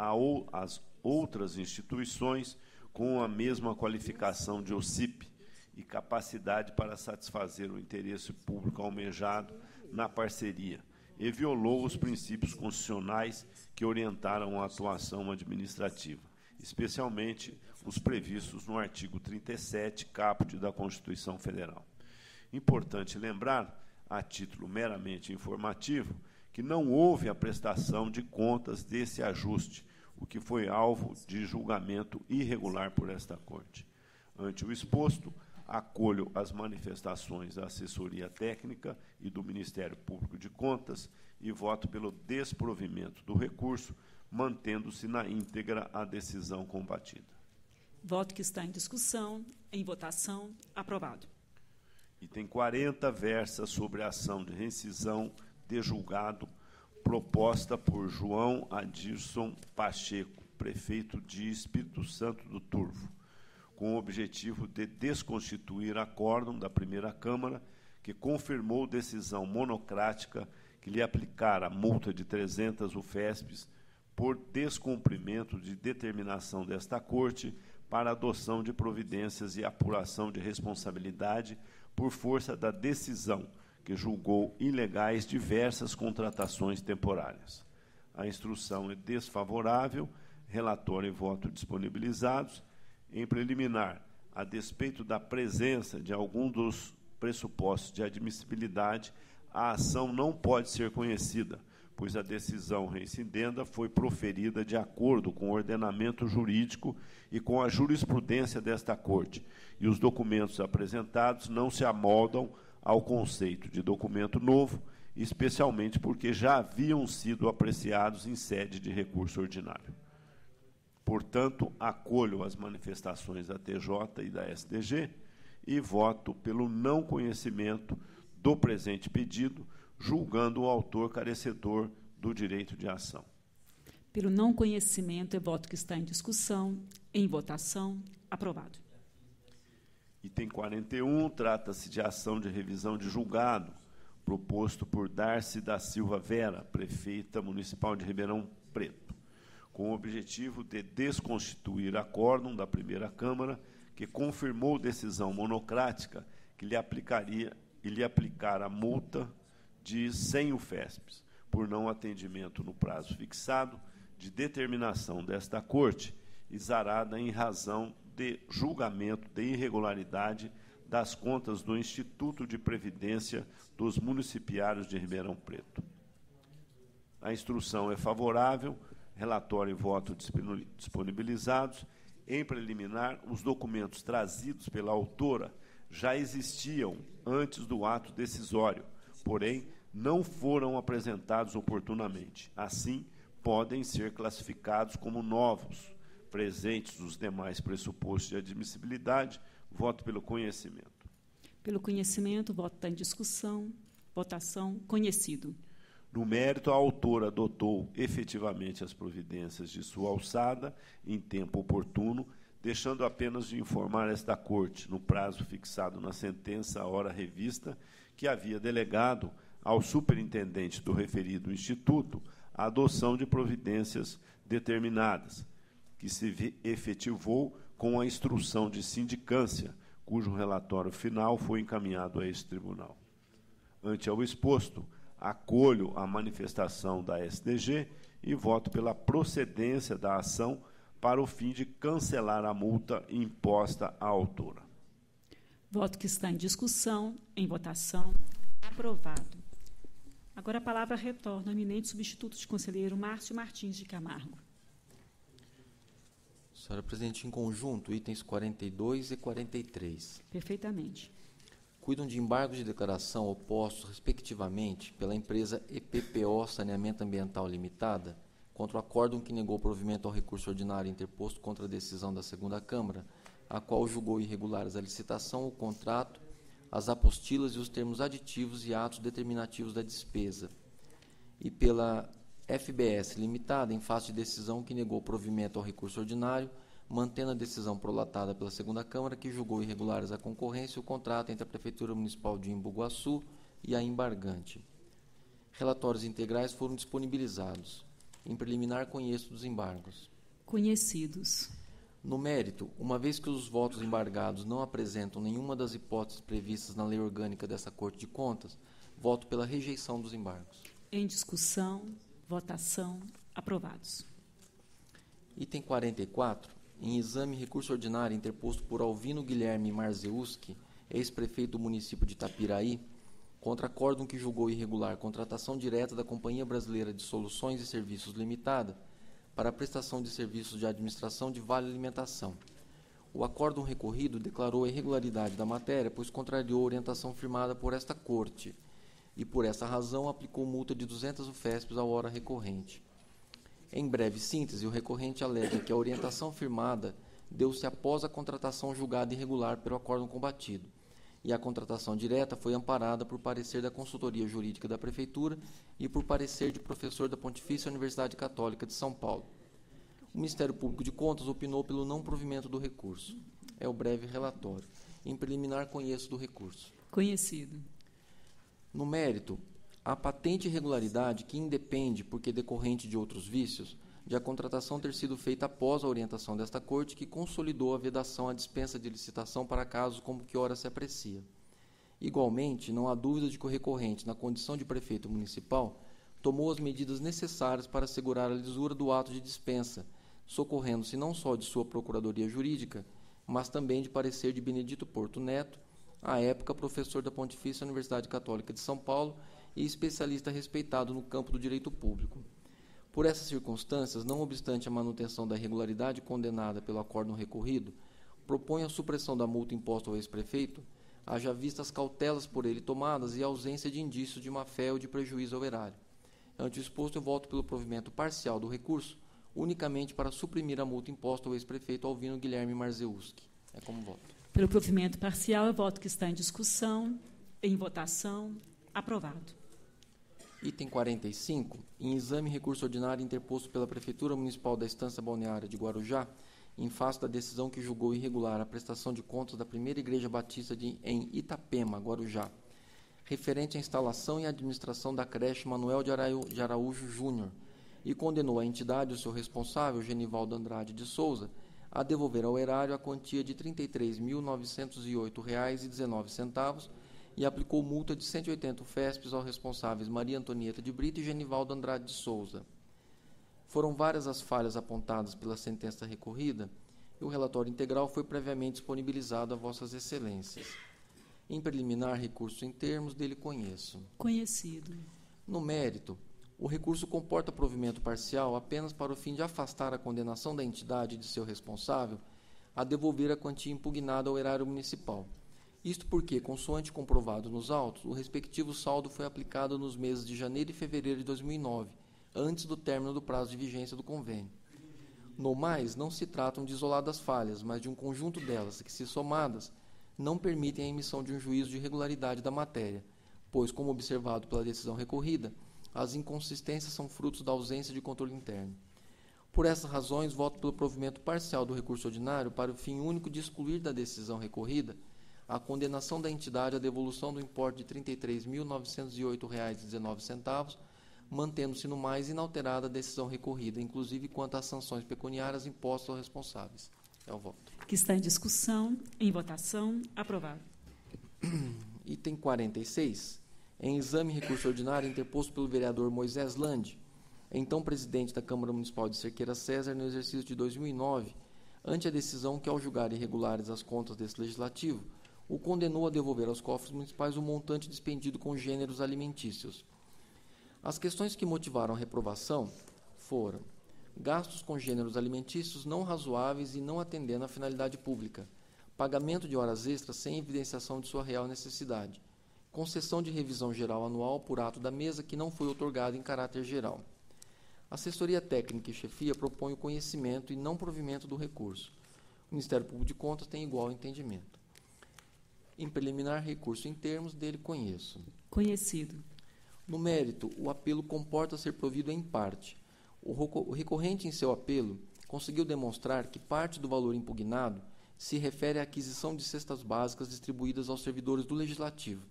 F: às outras instituições com a mesma qualificação de OCIP e capacidade para satisfazer o interesse público almejado na parceria, e violou os princípios constitucionais que orientaram a atuação administrativa, especialmente os previstos no artigo 37, caput da Constituição Federal. Importante lembrar, a título meramente informativo, que não houve a prestação de contas desse ajuste, o que foi alvo de julgamento irregular por esta Corte. Ante o exposto, acolho as manifestações da assessoria técnica e do Ministério Público de Contas e voto pelo desprovimento do recurso, mantendo-se na íntegra a decisão combatida.
A: Voto que está em discussão, em votação, aprovado.
F: Item 40, versa sobre a ação de rescisão de julgado proposta por João Adirson Pacheco, prefeito de Espírito Santo do Turvo, com o objetivo de desconstituir acórdão da primeira Câmara, que confirmou decisão monocrática que lhe aplicara multa de 300 UFESPs por descumprimento de determinação desta Corte para adoção de providências e apuração de responsabilidade por força da decisão, que julgou ilegais diversas contratações temporárias. A instrução é desfavorável, relatório e voto disponibilizados. Em preliminar, a despeito da presença de algum dos pressupostos de admissibilidade, a ação não pode ser conhecida, pois a decisão reincidenda foi proferida de acordo com o ordenamento jurídico e com a jurisprudência desta Corte, e os documentos apresentados não se amoldam ao conceito de documento novo especialmente porque já haviam sido apreciados em sede de recurso ordinário. Portanto, acolho as manifestações da TJ e da STG e voto pelo não conhecimento do presente pedido, julgando o autor carecedor do direito de ação.
A: Pelo não conhecimento, é voto que está em discussão. Em votação, aprovado.
F: Item 41, trata-se de ação de revisão de julgado, proposto por Darcy da Silva Vera, prefeita municipal de Ribeirão Preto, com o objetivo de desconstituir acórdão da primeira Câmara, que confirmou decisão monocrática que lhe aplicara multa de 100 UFESPs, por não atendimento no prazo fixado de determinação desta Corte, exarada em razão de julgamento de irregularidade das contas do Instituto de Previdência dos Municipários de Ribeirão Preto. A instrução é favorável, relatório e voto disponibilizados. Em preliminar, os documentos trazidos pela autora já existiam antes do ato decisório, porém, não foram apresentados oportunamente. Assim, podem ser classificados como novos, presentes os demais pressupostos de admissibilidade. Voto pelo conhecimento.
A: Pelo conhecimento, voto está em discussão. Votação, conhecido.
F: No mérito, a autora adotou efetivamente as providências de sua alçada em tempo oportuno, deixando apenas de informar esta Corte, no prazo fixado na sentença à hora revista, que havia delegado ao superintendente do referido instituto a adoção de providências determinadas, que se efetivou com a instrução de sindicância, cujo relatório final foi encaminhado a este tribunal. Ante ao exposto, acolho a manifestação da SDG e voto pela procedência da ação para o fim de cancelar a multa imposta à autora.
A: Voto que está em discussão, em votação, aprovado. Agora a palavra retorna ao eminente substituto de conselheiro Márcio Martins de Camargo.
G: Senhora Presidente, em conjunto, itens 42 e 43.
A: Perfeitamente.
G: Cuidam de embargos de declaração opostos, respectivamente, pela empresa EPPO Saneamento Ambiental Limitada, contra o acórdão que negou provimento ao recurso ordinário interposto contra a decisão da segunda Câmara, a qual julgou irregulares a licitação, o contrato, as apostilas e os termos aditivos e atos determinativos da despesa, e pela FBS Limitada, em face de decisão que negou provimento ao recurso ordinário, mantendo a decisão prolatada pela segunda Câmara, que julgou irregulares a concorrência e o contrato entre a Prefeitura Municipal de Embu-Guaçu e a embargante. Relatórios integrais foram disponibilizados. Em preliminar, conheço dos embargos.
A: Conhecidos.
G: No mérito, uma vez que os votos embargados não apresentam nenhuma das hipóteses previstas na lei orgânica dessa Corte de Contas, voto pela rejeição dos embargos.
A: Em discussão, votação, aprovados.
G: Item 44. Em exame, recurso ordinário interposto por Alvino Guilherme Marzeuski, ex-prefeito do município de Itapiraí, contra acórdão que julgou irregular contratação direta da Companhia Brasileira de Soluções e Serviços Limitada para a prestação de serviços de administração de vale alimentação. O acórdão recorrido declarou a irregularidade da matéria, pois contrariou a orientação firmada por esta Corte e, por essa razão, aplicou multa de 200 UFESPs à hora recorrente. Em breve síntese, o recorrente alega que a orientação firmada deu-se após a contratação julgada irregular pelo acórdão combatido, e a contratação direta foi amparada por parecer da Consultoria Jurídica da Prefeitura e por parecer de professor da Pontifícia Universidade Católica de São Paulo. O Ministério Público de Contas opinou pelo não provimento do recurso. É o breve relatório. Em preliminar, conheço do recurso.
A: Conhecido.
G: No mérito, a patente irregularidade que independe, porque decorrente de outros vícios, de a contratação ter sido feita após a orientação desta Corte, que consolidou a vedação à dispensa de licitação para casos como que ora se aprecia. Igualmente, não há dúvida de que o recorrente, na condição de prefeito municipal, tomou as medidas necessárias para assegurar a lisura do ato de dispensa, socorrendo-se não só de sua procuradoria jurídica, mas também de parecer de Benedito Porto Neto, à época professor da Pontifícia Universidade Católica de São Paulo e especialista respeitado no campo do direito público. Por essas circunstâncias, não obstante a manutenção da irregularidade condenada pelo acórdão recorrido, propõe a supressão da multa imposta ao ex-prefeito, haja vista as cautelas por ele tomadas e a ausência de indícios de má-fé ou de prejuízo ao erário. Ante o exposto, eu voto pelo provimento parcial do recurso, unicamente para suprimir a multa imposta ao ex-prefeito Alvino Guilherme Marzeuski. É como voto.
A: Pelo provimento parcial, eu voto que está em discussão, em votação, aprovado.
G: Item 45. Em exame recurso ordinário interposto pela Prefeitura Municipal da Estância Balneária de Guarujá, em face da decisão que julgou irregular a prestação de contas da Primeira Igreja Batista em Itapema, Guarujá, referente à instalação e administração da creche Manuel de Araújo Júnior, e condenou a entidade e o seu responsável, Genivaldo Andrade de Souza, a devolver ao erário a quantia de R$ 33.908,19 e aplicou multa de 180 FESPs aos responsáveis Maria Antonieta de Brito e Genivaldo Andrade de Souza. Foram várias as falhas apontadas pela sentença recorrida e o relatório integral foi previamente disponibilizado a Vossas Excelências. Em preliminar, recurso em termos dele conheço.
A: Conhecido.
G: No mérito, o recurso comporta provimento parcial apenas para o fim de afastar a condenação da entidade e de seu responsável a devolver a quantia impugnada ao erário municipal. Isto porque, consoante comprovado nos autos, o respectivo saldo foi aplicado nos meses de janeiro e fevereiro de 2009, antes do término do prazo de vigência do convênio. No mais, não se tratam de isoladas falhas, mas de um conjunto delas que, se somadas, não permitem a emissão de um juízo de irregularidade da matéria, pois, como observado pela decisão recorrida, as inconsistências são frutos da ausência de controle interno. Por essas razões, voto pelo provimento parcial do recurso ordinário para o fim único de excluir da decisão recorrida a condenação da entidade à devolução do importe de R$ 33.908,19, mantendo-se no mais inalterada a decisão recorrida, inclusive quanto às sanções pecuniárias impostas aos responsáveis. É o voto.
A: Que está em discussão, em votação, aprovado.
G: Item 46. Em exame recurso ordinário interposto pelo vereador Moisés Lande, então presidente da Câmara Municipal de Cerqueira César, no exercício de 2009, ante a decisão que, ao julgar irregulares as contas desse legislativo, o condenou a devolver aos cofres municipais o montante despendido com gêneros alimentícios. As questões que motivaram a reprovação foram gastos com gêneros alimentícios não razoáveis e não atendendo à finalidade pública, pagamento de horas extras sem evidenciação de sua real necessidade, concessão de revisão geral anual por ato da mesa que não foi outorgado em caráter geral. A assessoria técnica e chefia propõe o conhecimento e não provimento do recurso. O Ministério Público de Contas tem igual entendimento. Em preliminar, recurso em termos dele conheço.
A: Conhecido.
G: No mérito, o apelo comporta ser provido em parte. O recorrente em seu apelo conseguiu demonstrar que parte do valor impugnado se refere à aquisição de cestas básicas distribuídas aos servidores do Legislativo.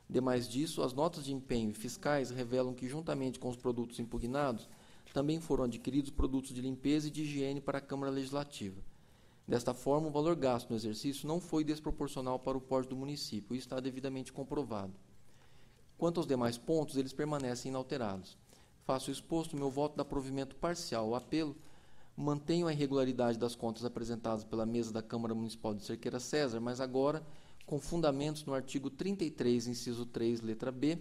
G: Demais disso, as notas de empenho e fiscais revelam que, juntamente com os produtos impugnados, também foram adquiridos produtos de limpeza e de higiene para a Câmara Legislativa. Desta forma, o valor gasto no exercício não foi desproporcional para o porte do município e está devidamente comprovado. Quanto aos demais pontos, eles permanecem inalterados. Faço exposto meu voto de provimento parcial ao apelo, mantenho a irregularidade das contas apresentadas pela mesa da Câmara Municipal de Cerqueira César, mas agora com fundamentos no artigo 33, inciso 3, letra B,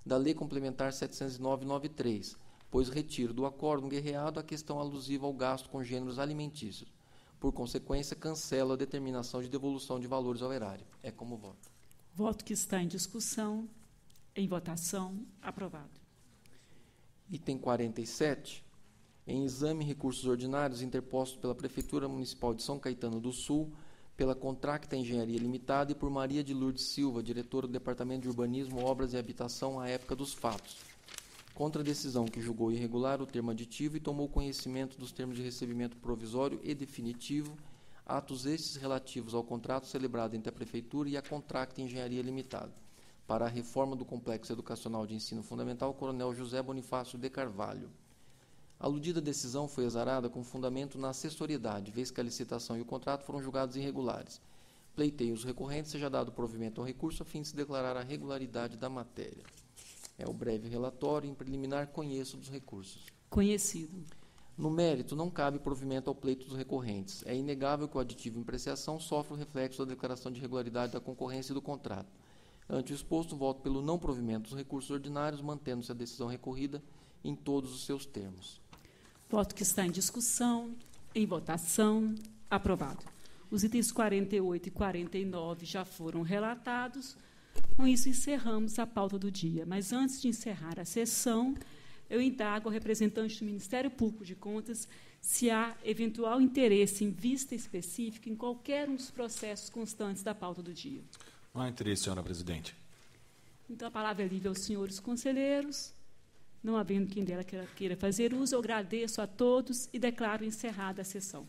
G: da Lei Complementar 709/93, pois retiro do acórdão guerreado a questão alusiva ao gasto com gêneros alimentícios. Por consequência, cancelo a determinação de devolução de valores ao erário. É como voto.
A: Voto que está em discussão, em votação, aprovado.
G: Item 47. Em exame recursos ordinários interpostos pela Prefeitura Municipal de São Caetano do Sul, pela Contracta Engenharia Limitada e por Maria de Lourdes Silva, diretora do Departamento de Urbanismo, Obras e Habitação à época dos fatos, contra a decisão que julgou irregular o termo aditivo e tomou conhecimento dos termos de recebimento provisório e definitivo, atos estes relativos ao contrato celebrado entre a Prefeitura e a Contracta Engenharia Limitada, para a reforma do Complexo Educacional de Ensino Fundamental Coronel José Bonifácio de Carvalho. A aludida decisão foi exarada com fundamento na assessoriedade, vez que a licitação e o contrato foram julgados irregulares. Pleiteio os recorrentes, seja dado provimento ao recurso a fim de se declarar a regularidade da matéria. É o breve relatório. Em preliminar, conheço dos recursos.
A: Conhecido.
G: No mérito, não cabe provimento ao pleito dos recorrentes. É inegável que o aditivo em apreciação sofre o reflexo da declaração de regularidade da concorrência e do contrato. Ante o exposto, voto pelo não provimento dos recursos ordinários, mantendo-se a decisão recorrida em todos os seus termos.
A: Voto que está em discussão, em votação, aprovado. Os itens 48 e 49 já foram relatados. Com isso, encerramos a pauta do dia. Mas, antes de encerrar a sessão, eu indago ao representante do Ministério Público de Contas se há eventual interesse em vista específica em qualquer um dos processos constantes da pauta do dia.
C: Não há interesse, senhora presidente.
A: Então, a palavra é livre aos senhores conselheiros. Não havendo quem dela queira fazer uso, eu agradeço a todos e declaro encerrada a sessão.